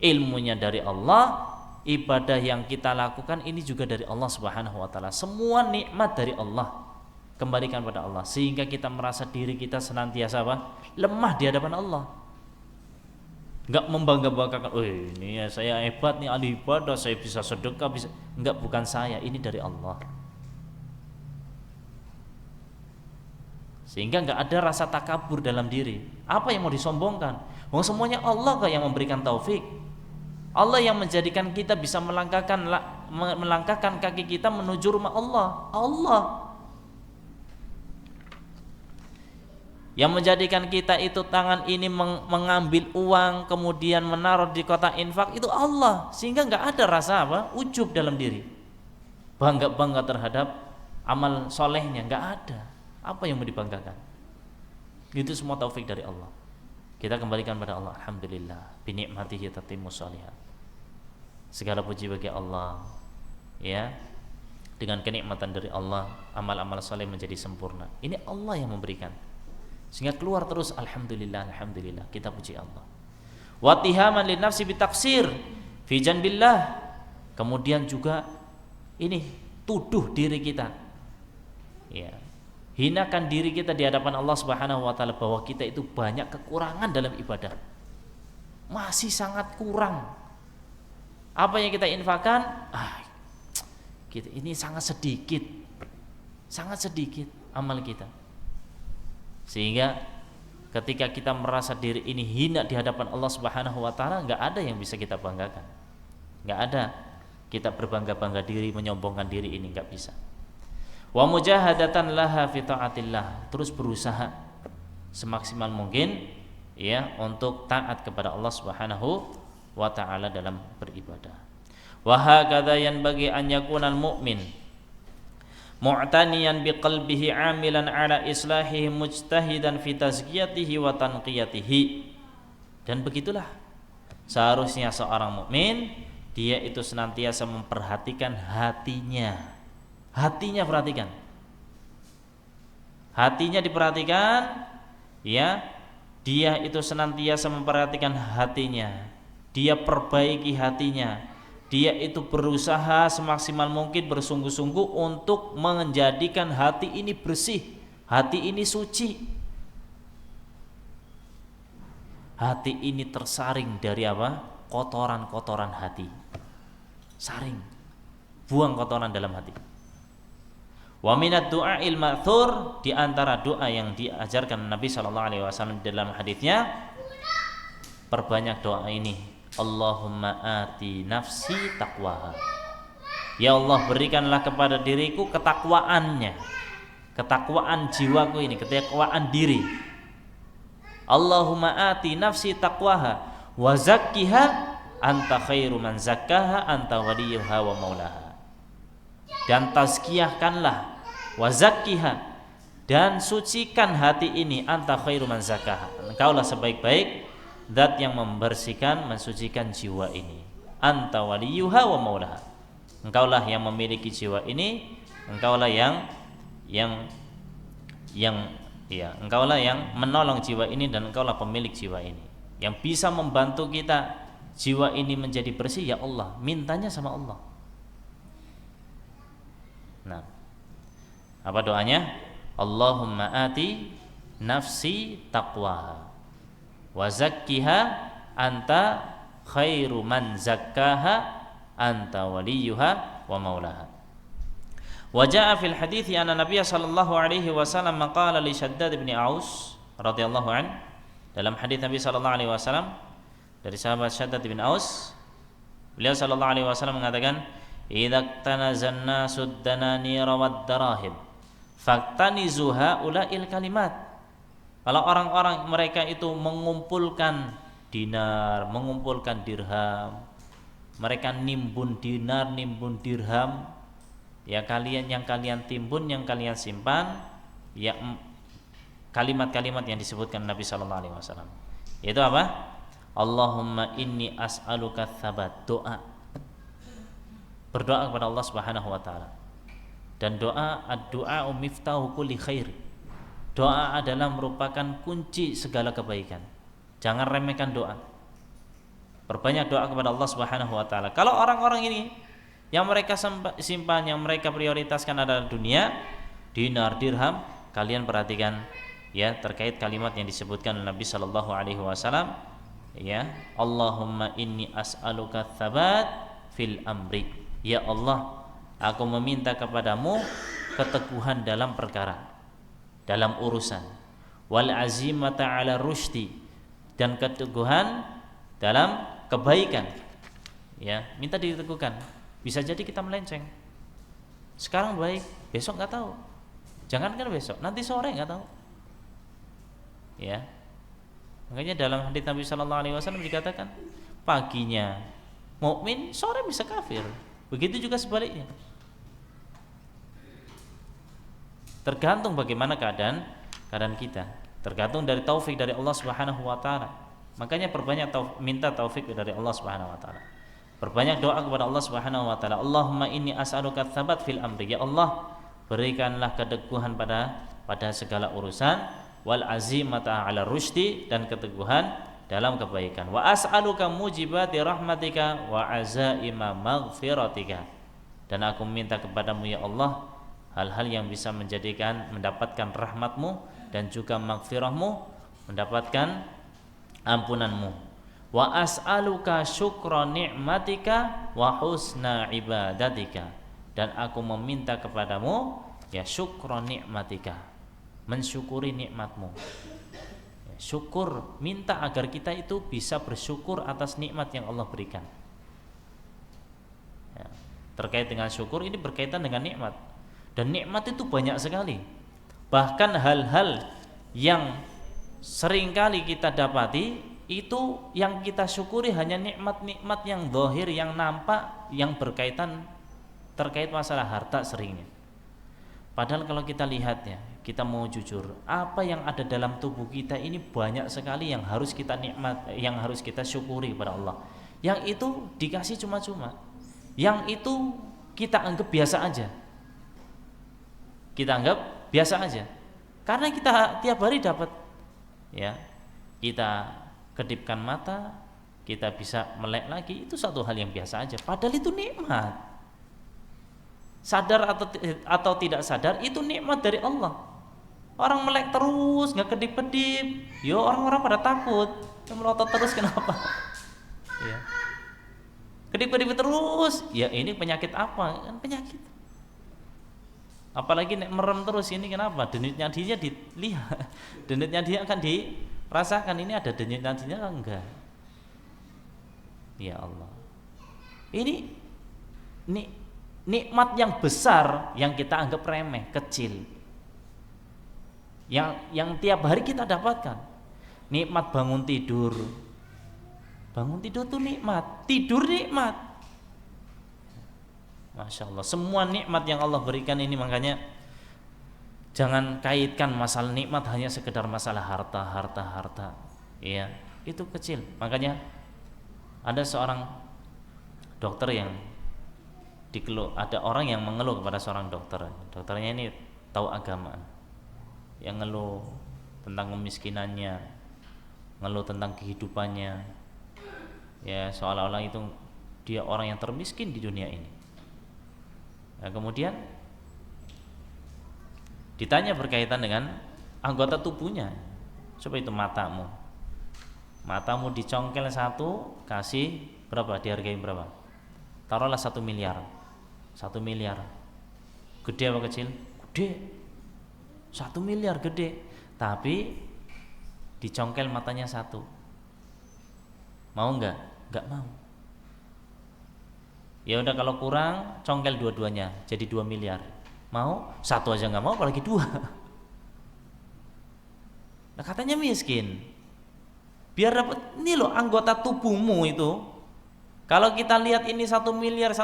ilmunya dari Allah, ibadah yang kita lakukan ini juga dari Allah Subhanahu wa taala. Semua nikmat dari Allah, kembalikan pada Allah, sehingga kita merasa diri kita senantiasa lemah di hadapan Allah. Enggak membangga-banggakan, ini ya saya hebat nih ahli ibadah, saya bisa sedekah, bisa. Enggak, bukan saya, ini dari Allah. Sehingga enggak ada rasa takabur dalam diri. Apa yang mau disombongkan? Semuanya Allah kok yang memberikan taufik. Allah yang menjadikan kita bisa melangkahkan kaki kita menuju rumah Allah. Allah yang menjadikan kita itu tangan ini mengambil uang kemudian menaruh di kotak infak, itu Allah. Sehingga enggak ada rasa ujub dalam diri, bangga terhadap amal solehnya, enggak ada. Apa yang mau dibanggakan? Itu semua taufik dari Allah. Kita kembalikan pada Allah. Alhamdulillah, bi ni'matihi tatimmus shalihat. Segala puji bagi Allah, ya, dengan kenikmatan dari Allah amal-amal saleh menjadi sempurna. Ini Allah yang memberikan, sehingga keluar terus alhamdulillah, alhamdulillah, kita puji Allah. Watihaman lin nafsi bitaksir fi janbillah. Kemudian juga ini tuduh diri kita, ya, hinakan diri kita di hadapan Allah Subhanahu wa taala bahwa kita itu banyak kekurangan dalam ibadah, masih sangat kurang. Apa yang kita infakkan, kita ini sangat sedikit amal kita. Sehingga ketika kita merasa diri ini hina di hadapan Allah Subhanahu wa taala, enggak ada yang bisa kita banggakan. Enggak ada kita berbangga-bangga diri, menyombongkan diri, ini enggak bisa. Wa mujahadatan laha fi taatillah, terus berusaha semaksimal mungkin, ya, untuk taat kepada Allah Subhanahu wa ta'ala dalam beribadah. Wa hakadha yanbaghi an yakuna al-mu'min mu'taniyan biqalbihi 'amilan 'ala islahihi mujtahidan fi tazkiyatihi wa tanqiyatihi. Dan begitulah Seharusnya seorang mukmin dia itu senantiasa memperhatikan hatinya. Hatinya perhatikan. Hatinya diperhatikan, ya. Dia itu senantiasa memperhatikan hatinya. Dia perbaiki hatinya. Dia itu berusaha semaksimal mungkin, bersungguh-sungguh untuk menjadikan hati ini bersih, hati ini suci. Hati ini tersaring dari apa? Kotoran-kotoran hati. Saring. Buang kotoran dalam hati. Wa minad du'ail ma'thur, di antara doa yang diajarkan Nabi sallallahu alaihi wasallam dalam hadisnya, perbanyak doa ini. Allahumma ati nafsi taqwaha. Ya Allah, berikanlah kepada diriku ketakwaannya. Ketakwaan jiwaku ini, ketakwaan diri. Allahumma ati nafsi taqwaha wa zakkiha anta khairu man zakkaha anta waliyuha wa maulaha. Dan tazkiyahkanlah, wa zakkiha, dan sucikan hati ini, anta khairu man zakkaha, engkaulah sebaik-baik zat yang membersihkan, mensucikan jiwa ini, anta waliyuha wa maulaha, engkaulah yang memiliki jiwa ini, engkaulah engkaulah yang menolong jiwa ini, dan engkaulah pemilik jiwa ini. Yang bisa membantu kita jiwa ini menjadi bersih, ya Allah. Mintanya sama Allah. Nah, apa doanya? Allahumma ati nafsi taqwaha wa zakkiha anta khairu man zakkaha anta waliyuha wa maulaha. Waja'a fil hadithi anna Nabiya sallallahu alaihi wasallam qala li Shaddad bin Aus radhiyallahu an, dalam hadis Nabi sallallahu alaihi wasallam dari sahabat Shaddad bin Aus, beliau sallallahu alaihi wasallam mengatakan, idza tanazan nasud dananir wad darahim faktanizuha ulail kalimat. Kalau orang-orang mereka itu mengumpulkan dinar, mengumpulkan dirham, mereka nimbun dinar, nimbun dirham, ya kalian yang kalian timbun, yang kalian simpan, ya kalimat-kalimat yang disebutkan Nabi sallallahu alaihi wasallam. Yaitu apa? Allahumma inni as'aluka tsabat, doa. Berdoa kepada Allah Subhanahu wa taala. Dan doa, ad-du'a miftahu kulli khair. Doa adalah merupakan kunci segala kebaikan. Jangan remehkan doa. Perbanyak doa kepada Allah Subhanahu wa taala. Kalau orang-orang ini yang mereka simpan, yang mereka prioritaskan adalah dunia, dinar, dirham, kalian perhatikan ya terkait kalimat yang disebutkan Nabi sallallahu alaihi wasallam, ya, Allahumma inni as'aluka tsabat fil amri. Ya Allah, aku meminta kepadamu keteguhan dalam perkara, dalam urusan, wal azimata ala rusydi, dan keteguhan dalam kebaikan. Ya, minta diteguhkan. Bisa jadi kita melenceng. Sekarang baik, besok nggak tahu. Jangankan besok, nanti sore nggak tahu. Ya, makanya dalam hadits Nabi Sallallahu Alaihi Wasallam dikatakan, paginya mukmin, sore bisa kafir. Begitu juga sebaliknya. Tergantung bagaimana keadaan kita. Tergantung dari taufik dari Allah Subhanahu Wa Taala. Makanya perbanyak minta taufik dari Allah Subhanahu Wa Taala. Perbanyak doa kepada Allah Subhanahu wa taala. Allahumma inni as'aluka tsabat fil amri. Ya Allah, berikanlah keteguhan pada segala urusan, wal azimata 'ala rusydi, dan keteguhan dalam kebaikan. Wa as'aluka mujibati rahmatika wa azaima maghfiratika. Dan aku minta kepadamu ya Allah hal-hal yang bisa mendapatkan rahmatmu dan juga maghfirahmu, mendapatkan ampunanmu. Wa as'aluka syukra ni'matika wa husna ibadatika. Dan aku meminta kepadamu ya syukra ni'matika, mensyukuri nikmatmu. Ya, syukur, minta agar kita itu bisa bersyukur atas nikmat yang Allah berikan. Ya, terkait dengan syukur ini berkaitan dengan nikmat. Dan nikmat itu banyak sekali. Bahkan hal-hal yang seringkali kita dapati itu yang kita syukuri hanya nikmat-nikmat yang zahir, yang nampak, yang terkait masalah harta seringnya. Padahal kalau kita lihat ya, kita mau jujur, apa yang ada dalam tubuh kita ini banyak sekali yang harus kita nikmat, yang harus kita syukuri kepada Allah. Yang itu dikasih cuma-cuma, yang itu kita anggap biasa aja. Kita anggap biasa aja. Karena kita tiap hari dapat, ya. Kita kedipkan mata, kita bisa melek lagi, itu satu hal yang biasa aja. Padahal itu nikmat. Sadar atau tidak sadar, itu nikmat dari Allah. Orang melek terus, nggak kedip-kedip, yo orang-orang pada takut, yang melotot terus kenapa? Ya. Kedip-kedip terus, ya ini penyakit apa? Kan penyakit. Apalagi nek merem terus ini kenapa? Denyut nadinya dilihat, denyut nadinya akan dirasakan, ini ada denyut nadinya kan enggak? Ya Allah, ini nikmat yang besar yang kita anggap remeh, kecil. Yang tiap hari kita dapatkan. Nikmat bangun tidur. Bangun tidur tuh nikmat, tidur nikmat. Masya Allah, semua nikmat yang Allah berikan ini, makanya jangan kaitkan masalah nikmat hanya sekedar masalah harta. Ya, itu kecil. Makanya ada seorang dokter yang ada orang yang mengeluh kepada seorang dokter. Dokternya ini tahu agama, yang ngeluh tentang kemiskinannya, ngeluh tentang kehidupannya, ya seolah-olah itu dia orang yang termiskin di dunia ini. Nah, kemudian ditanya berkaitan dengan anggota tubuhnya, coba itu matamu dicongkel satu, kasih berapa, dihargai berapa? Taruhlah 1 miliar. 1 miliar gede apa kecil? Gede. 1 miliar gede, tapi dicongkel matanya satu, mau nggak? Nggak mau. Ya udah, kalau kurang congkel dua-duanya jadi 2 miliar, mau? Satu aja nggak mau, apalagi 2. Nah, katanya miskin. Biar dapat ini loh anggota tubuhmu itu. Kalau kita lihat ini 1 miliar,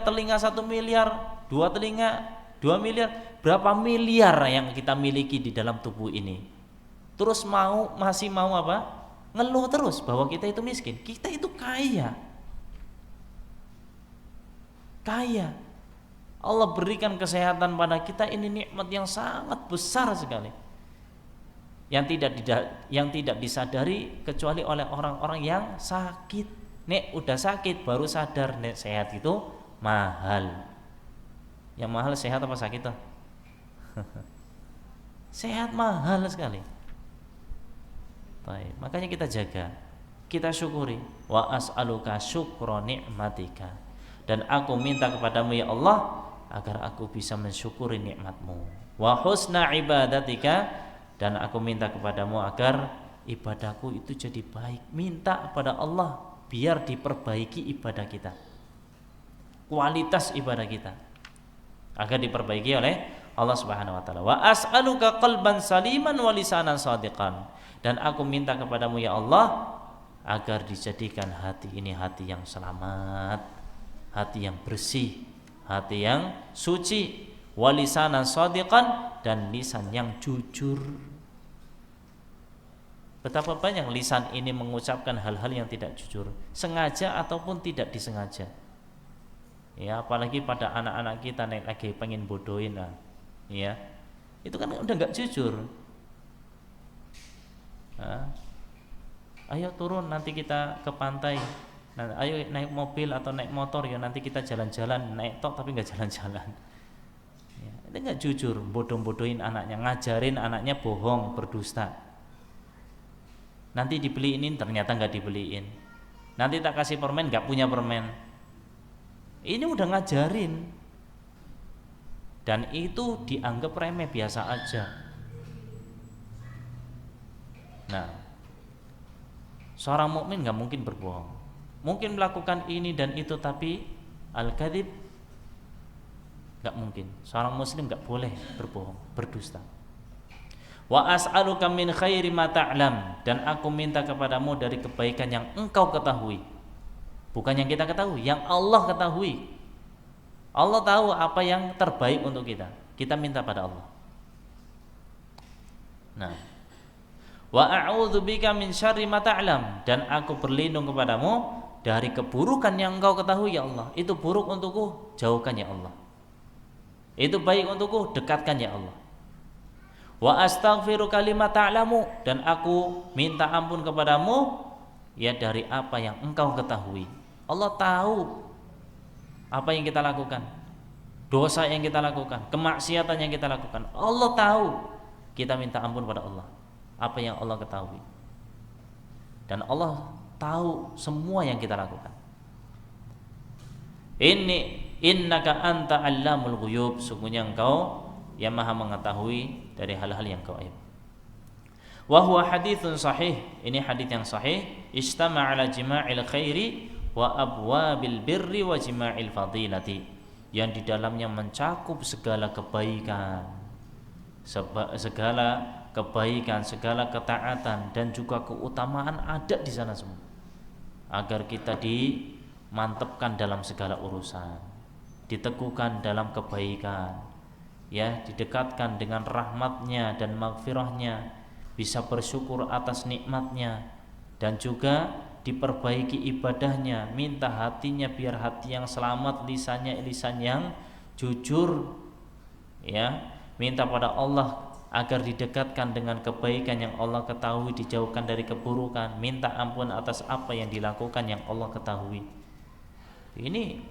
telinga 1 miliar, 2 telinga 2 miliar, berapa miliar yang kita miliki di dalam tubuh ini? Terus masih mau apa? Ngeluh terus bahwa kita itu miskin. Kita itu kaya. Allah berikan kesehatan pada kita, ini nikmat yang sangat besar sekali. Yang tidak disadari kecuali oleh orang-orang yang sakit. Nek udah sakit baru sadar nek sehat itu mahal. Yang mahal sehat apa sakit tuh? Sehat mahal sekali. Baik, makanya kita jaga, kita syukuri. Wa as'aluka syukra ni'matika, dan aku minta kepadamu ya Allah agar aku bisa mensyukuri nikmatmu. Wa husna ibadatika, dan aku minta kepadamu agar ibadahku itu jadi baik. Minta kepada Allah biar diperbaiki ibadah kita, kualitas ibadah kita agar diperbaiki oleh Allah Subhanahu wa taala. Wa as'aluka qalban saliman wa lisanan shadiqan, dan aku minta kepadamu ya Allah agar dijadikan hati ini hati yang selamat, hati yang bersih, hati yang suci, wa lisanan shadiqan, dan lisan yang jujur. Betapa banyak lisan ini mengucapkan hal-hal yang tidak jujur, sengaja ataupun tidak disengaja. Ya, apalagi pada anak-anak kita nih lagi pengen bodohin, ya, itu kan udah nggak jujur. Ayo turun nanti kita ke pantai, nah, ayo naik mobil atau naik motor ya nanti kita jalan-jalan, naik tok tapi nggak jalan-jalan. Ya, itu nggak jujur, bodoh-bodohin anaknya, ngajarin anaknya bohong, berdusta. Nanti dibeliin ternyata nggak dibeliin, nanti tak kasih permen nggak punya permen. Ini udah ngajarin, dan itu dianggap remeh, biasa aja. Nah, seorang mukmin nggak mungkin berbohong, mungkin melakukan ini dan itu, tapi al-kadzib nggak mungkin. Seorang muslim nggak boleh berbohong, berdusta. Wa as'aluka min khairi ma ta'lam, dan aku minta kepadamu dari kebaikan yang engkau ketahui, bukan yang kita ketahui, yang Allah ketahui. Allah tahu apa yang terbaik untuk kita. Kita minta pada Allah. Nah, wa a'udzubika min syarri ma ta'lam, dan aku berlindung kepadamu dari keburukan yang engkau ketahui ya Allah. Itu buruk untukku, jauhkan ya Allah. Itu baik untukku, dekatkan ya Allah. Wa astaghfiruka lima ta'lamu, dan aku minta ampun kepadamu ya dari apa yang engkau ketahui. Allah tahu apa yang kita lakukan, dosa yang kita lakukan, kemaksiatan yang kita lakukan. Allah tahu. Kita minta ampun pada Allah apa yang Allah ketahui. Dan Allah tahu semua yang kita lakukan. Innaka anta allamul ghuyub, sungguhnya engkau yang maha mengetahui dari hal-hal yang gaib. Wa huwa haditsun sahih, ini hadits yang sahih, istama' ala jima'il khairi wa abwabil birri wa jima'il fadilati, yang di dalamnya mencakup segala kebaikan, segala ketaatan dan juga keutamaan ada di sana semua, agar kita dimantapkan dalam segala urusan, diteguhkan dalam kebaikan, ya, didekatkan dengan rahmatnya dan maghfirahnya, bisa bersyukur atas nikmatnya, dan juga diperbaiki ibadahnya, minta hatinya biar hati yang selamat, lisannya lisan yang jujur, ya, minta pada Allah agar didekatkan dengan kebaikan yang Allah ketahui, dijauhkan dari keburukan, minta ampun atas apa yang dilakukan yang Allah ketahui. Ini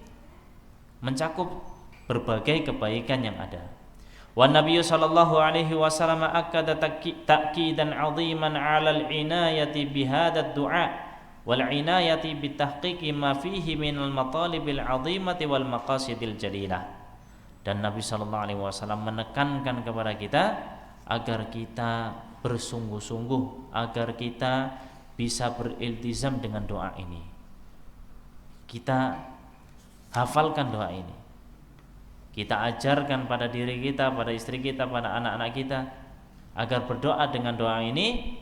mencakup berbagai kebaikan yang ada. Wa Nabi sallallahu alaihi wasallam akada ta'kidan 'aziman 'ala al-'inayati bihadha ad-du'a wal 'inayati bitahqiqi ma fihi min al-matalibil 'azimati wal maqasidil jalilah. Dan Nabi sallallahu alaihi wasallam menekankan kepada kita agar kita bersungguh-sungguh, agar kita bisa beriltizam dengan doa ini. Kita hafalkan doa ini, kita ajarkan pada diri kita, pada istri kita, pada anak-anak kita, agar berdoa dengan doa ini,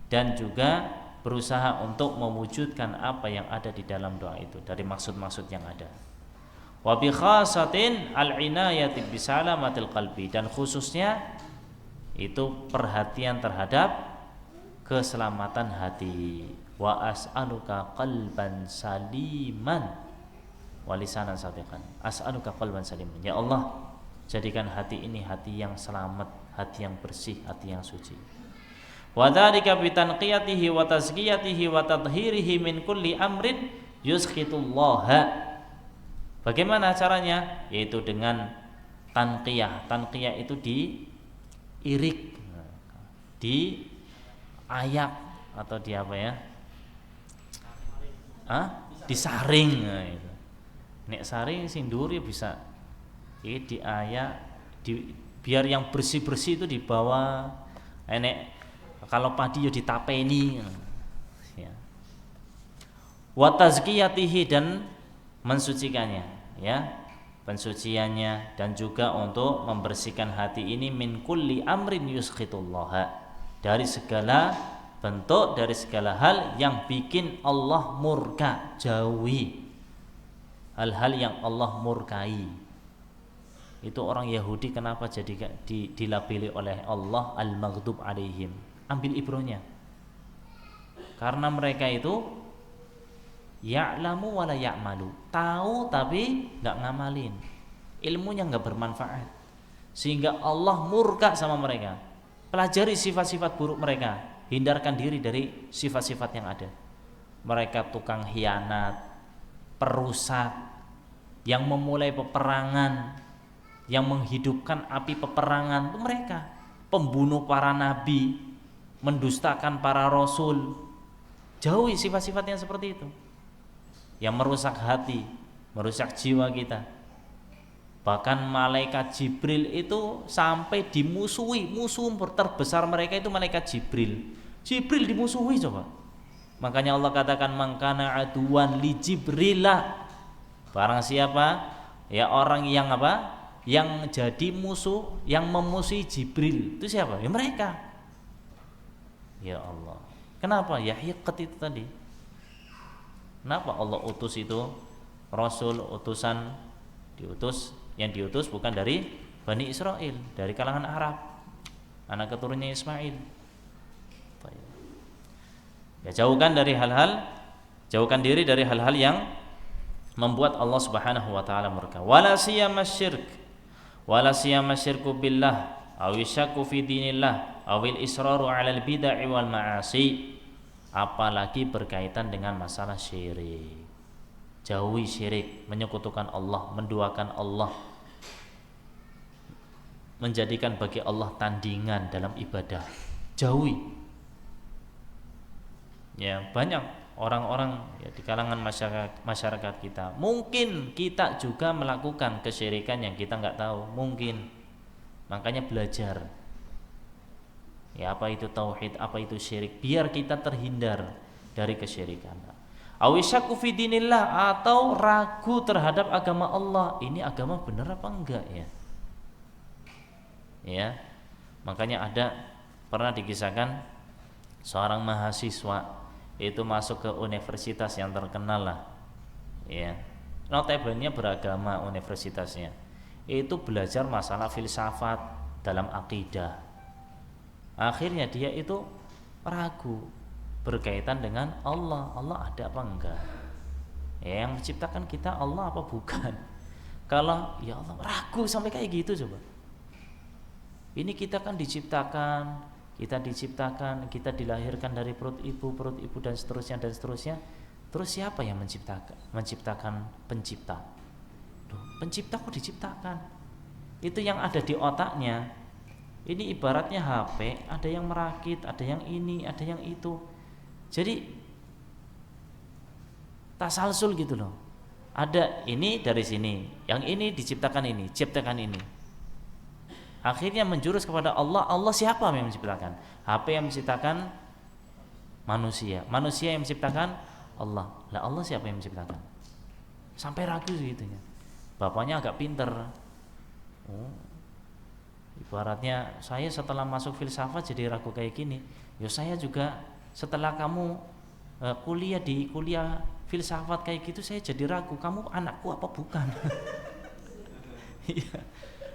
dan juga berusaha untuk mewujudkan apa yang ada di dalam doa itu dari maksud-maksud yang ada. Wa bi khasatin al-inayati bi salamatil qalbi, dan khususnya itu perhatian terhadap keselamatan hati. Wa as'aluka qalban saliman wa lisanan sadiqan. As'aluka qalban saliman, ya Allah, jadikan hati ini hati yang selamat, hati yang bersih, hati yang suci. Wa dzalika bi tanqiyatihi wa tazkiyatihi wa tathhirihi min kulli amrin yuskhitullaha. Bagaimana caranya? Yaitu dengan tanqiyah. Tanqiyah itu diirik, diayak, atau di apa ya? Disaring. Nah, itu. Nek saring sing dhuwur ya bisa. Iki diayak, biar yang bersih-bersih itu dibawa. Nek kalau padi ya ditapeni. Ya. Wa tazkiyatihi, dan mensucikannya, ya, pensuciannya, dan juga untuk membersihkan hati ini min kulli amrin yuskhitullaha, dari segala bentuk, dari segala hal yang bikin Allah murka, jauhi hal-hal yang Allah murkai. Itu orang Yahudi kenapa jadi dilabeli oleh Allah al-maghdub alaihim? Ambil ibrohnya, karena mereka itu ya'lamu wa la ya'malu, tahu tapi enggak ngamalin, ilmunya enggak bermanfaat, sehingga Allah murka sama mereka. Pelajari sifat-sifat buruk mereka, hindarkan diri dari sifat-sifat yang ada. Mereka tukang khianat, perusak, yang memulai peperangan, yang menghidupkan api peperangan itu mereka. Pembunuh para nabi, mendustakan para rasul. Jauhi sifat-sifat yang seperti itu, yang merusak hati, merusak jiwa kita. Bahkan malaikat Jibril itu sampai dimusuhi. Musuh terbesar mereka itu malaikat Jibril. Jibril dimusuhi coba. Makanya Allah katakan mangkana aduan li Jibrilah. Barang siapa ya orang yang apa? Yang jadi musuh, yang memusuhi Jibril. Itu siapa? Ya mereka. Ya Allah. Kenapa? Ya hiqat itu tadi. Kenapa Allah utus itu Rasul, utusan, yang diutus bukan dari Bani Israel, dari kalangan Arab. anak keturunannya Ismail. Ya, jauhkan diri dari hal-hal yang membuat Allah Subhanahu wa taala murka. Wala siyama syirku billah aw syakku fi dinillah awil israru 'alal bid'ah wal ma'asi. Apalagi berkaitan dengan masalah syirik. Jauhi syirik, menyekutukan Allah, menduakan Allah, menjadikan bagi Allah tandingan dalam ibadah. Jauhi. Ya, banyak orang-orang ya, di kalangan masyarakat kita. Mungkin kita juga melakukan kesyirikan yang kita nggak tahu, mungkin. Makanya belajar. Ya, apa itu tauhid, apa itu syirik, biar kita terhindar dari kesyirikan. Awisyaku fi dinillah, atau ragu terhadap agama Allah. Ini agama benar apa enggak ya? Ya. Makanya pernah dikisahkan seorang mahasiswa itu masuk ke universitas yang terkenal lah. Ya. Notabene beragama universitasnya. Itu belajar masalah filsafat dalam akidah. Akhirnya dia itu ragu berkaitan dengan Allah. Allah ada apa enggak? Ya, yang menciptakan kita Allah apa bukan? Kalau ya Allah, ragu sampai kayak gitu coba. Ini kita kan diciptakan, kita dilahirkan dari perut ibu dan seterusnya. Terus siapa yang menciptakan pencipta? Pencipta kok diciptakan? Itu yang ada di otaknya. Ini ibaratnya HP, ada yang merakit, ada yang ini, ada yang itu. Jadi tasalsul gitu loh. Ada ini dari sini, yang ini diciptakan ini, ciptakan ini. Akhirnya menjurus kepada Allah. Allah siapa yang menciptakan? HP yang menciptakan manusia. Manusia yang menciptakan Allah. Lah Allah siapa yang menciptakan? Sampai ragu gitu ya. Bapaknya agak pinter. Ibaratnya saya setelah masuk filsafat jadi ragu kayak gini. Ya saya juga setelah kamu kuliah filsafat kayak gitu saya jadi ragu. Kamu anakku apa bukan? Iya.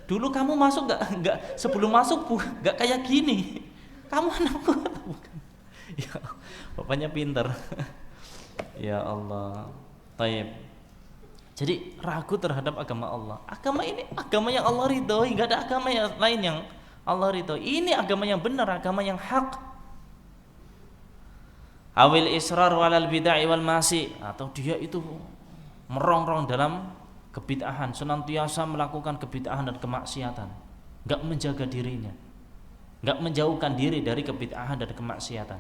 Dulu kamu masuk nggak sebelum masuk nggak kayak gini. Kamu anakku atau bukan? Ya, bapaknya pinter. Ya Allah. Taib. Jadi ragu terhadap agama Allah. Agama ini agama yang Allah ridhoi, nggak ada agama yang lain yang Allah ridhoi. Ini agama yang benar, agama yang hak. Awil israr walal bid'ah wal masi, atau dia itu merongrong dalam kebid'ahan, senantiasa melakukan kebid'ahan dan kemaksiatan, nggak menjaga dirinya, nggak menjauhkan diri dari kebid'ahan dan kemaksiatan.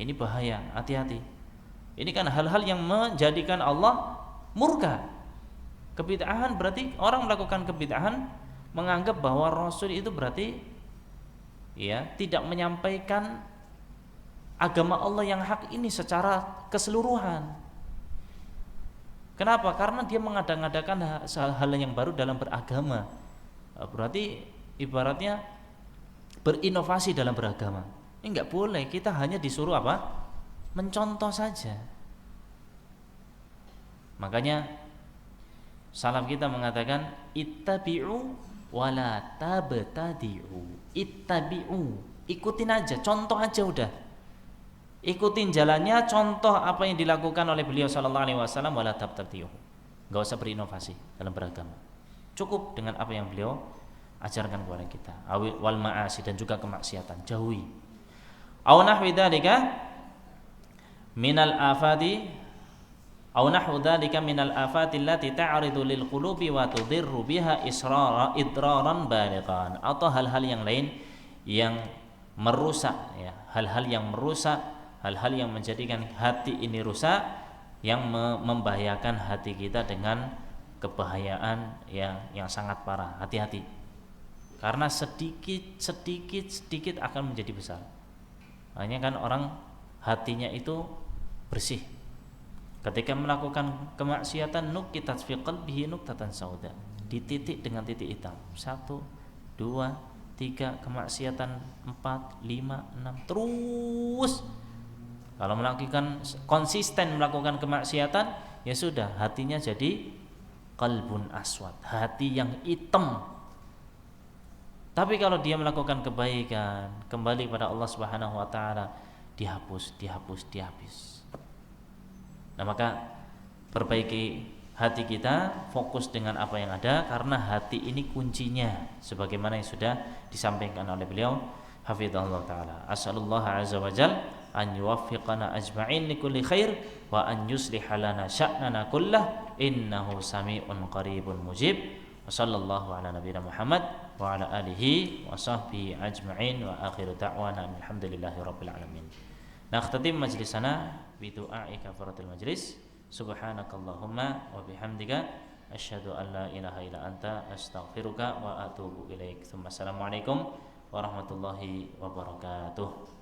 Ini bahaya, hati-hati. Ini kan hal-hal yang menjadikan Allah murka. Kebid'ahan berarti orang melakukan kebid'ahan menganggap bahwa Rasul itu berarti ya tidak menyampaikan agama Allah yang hak ini secara keseluruhan. Kenapa? Karena dia mengada-ngadakan hal yang baru dalam beragama. Berarti ibaratnya berinovasi dalam beragama. Ini enggak boleh, kita hanya disuruh apa? Mencontoh saja. Makanya salaf kita mengatakan ittabi'u wala tabtadi'u. Ittabi'u, ikutin aja, contoh aja udah. Ikutin jalannya, contoh apa yang dilakukan oleh beliau sallallahu alaihi wasallam, wala tabtadi'u. Enggak usah berinovasi dalam beragama. Cukup dengan apa yang beliau ajarkan kepada kita. Wal ma'asi, dan juga kemaksiatan, jauhi. Aw nahwi dzalika minal afati aw nahwu dzalika minal afati allati ta'ridu lil qulubi wa tudirru biha idraran balighan, atau hal-hal yang lain yang merusak ya, hal-hal yang merusak, hal-hal yang menjadikan hati ini rusak, yang membahayakan hati kita dengan kebahayaan yang sangat parah. Hati-hati, karena sedikit akan menjadi besar. Hanya kan orang hatinya itu bersih, ketika melakukan kemaksiatan nukitat fi qalbihi nuktatan sauda, dititik dengan titik hitam. 1, 2, 3 kemaksiatan, 4, 5, 6 terus. Kalau melakukan konsisten melakukan kemaksiatan, ya sudah, hatinya jadi qalbun aswad, hati yang hitam. Tapi kalau dia melakukan kebaikan, kembali pada Allah Subhanahu wa taala, dihapus. Nah, maka perbaiki hati kita, fokus dengan apa yang ada, karena hati ini kuncinya sebagaimana yang sudah disampaikan oleh beliau hafizahullah taala. As'alullah azza wa jalla an yuwaffiqana ajma'in likulli khair wa an yusliha lana sya'nana kullah innahu sami'un qaribun mujib. Wa sallallahu ala nabiyina Muhammad wa ala alihi wa sahbihi ajma'in wa akhiru da'wana alhamdulillahi rabbil alamin. Nakhtatim majlisana bi du'a'i kafaratul majlis. Subhanakallahumma wa bihamdika asyhadu an la ilaha illa anta astaghfiruka wa atubu ilaik. Assalamualaikum warahmatullahi wabarakatuh.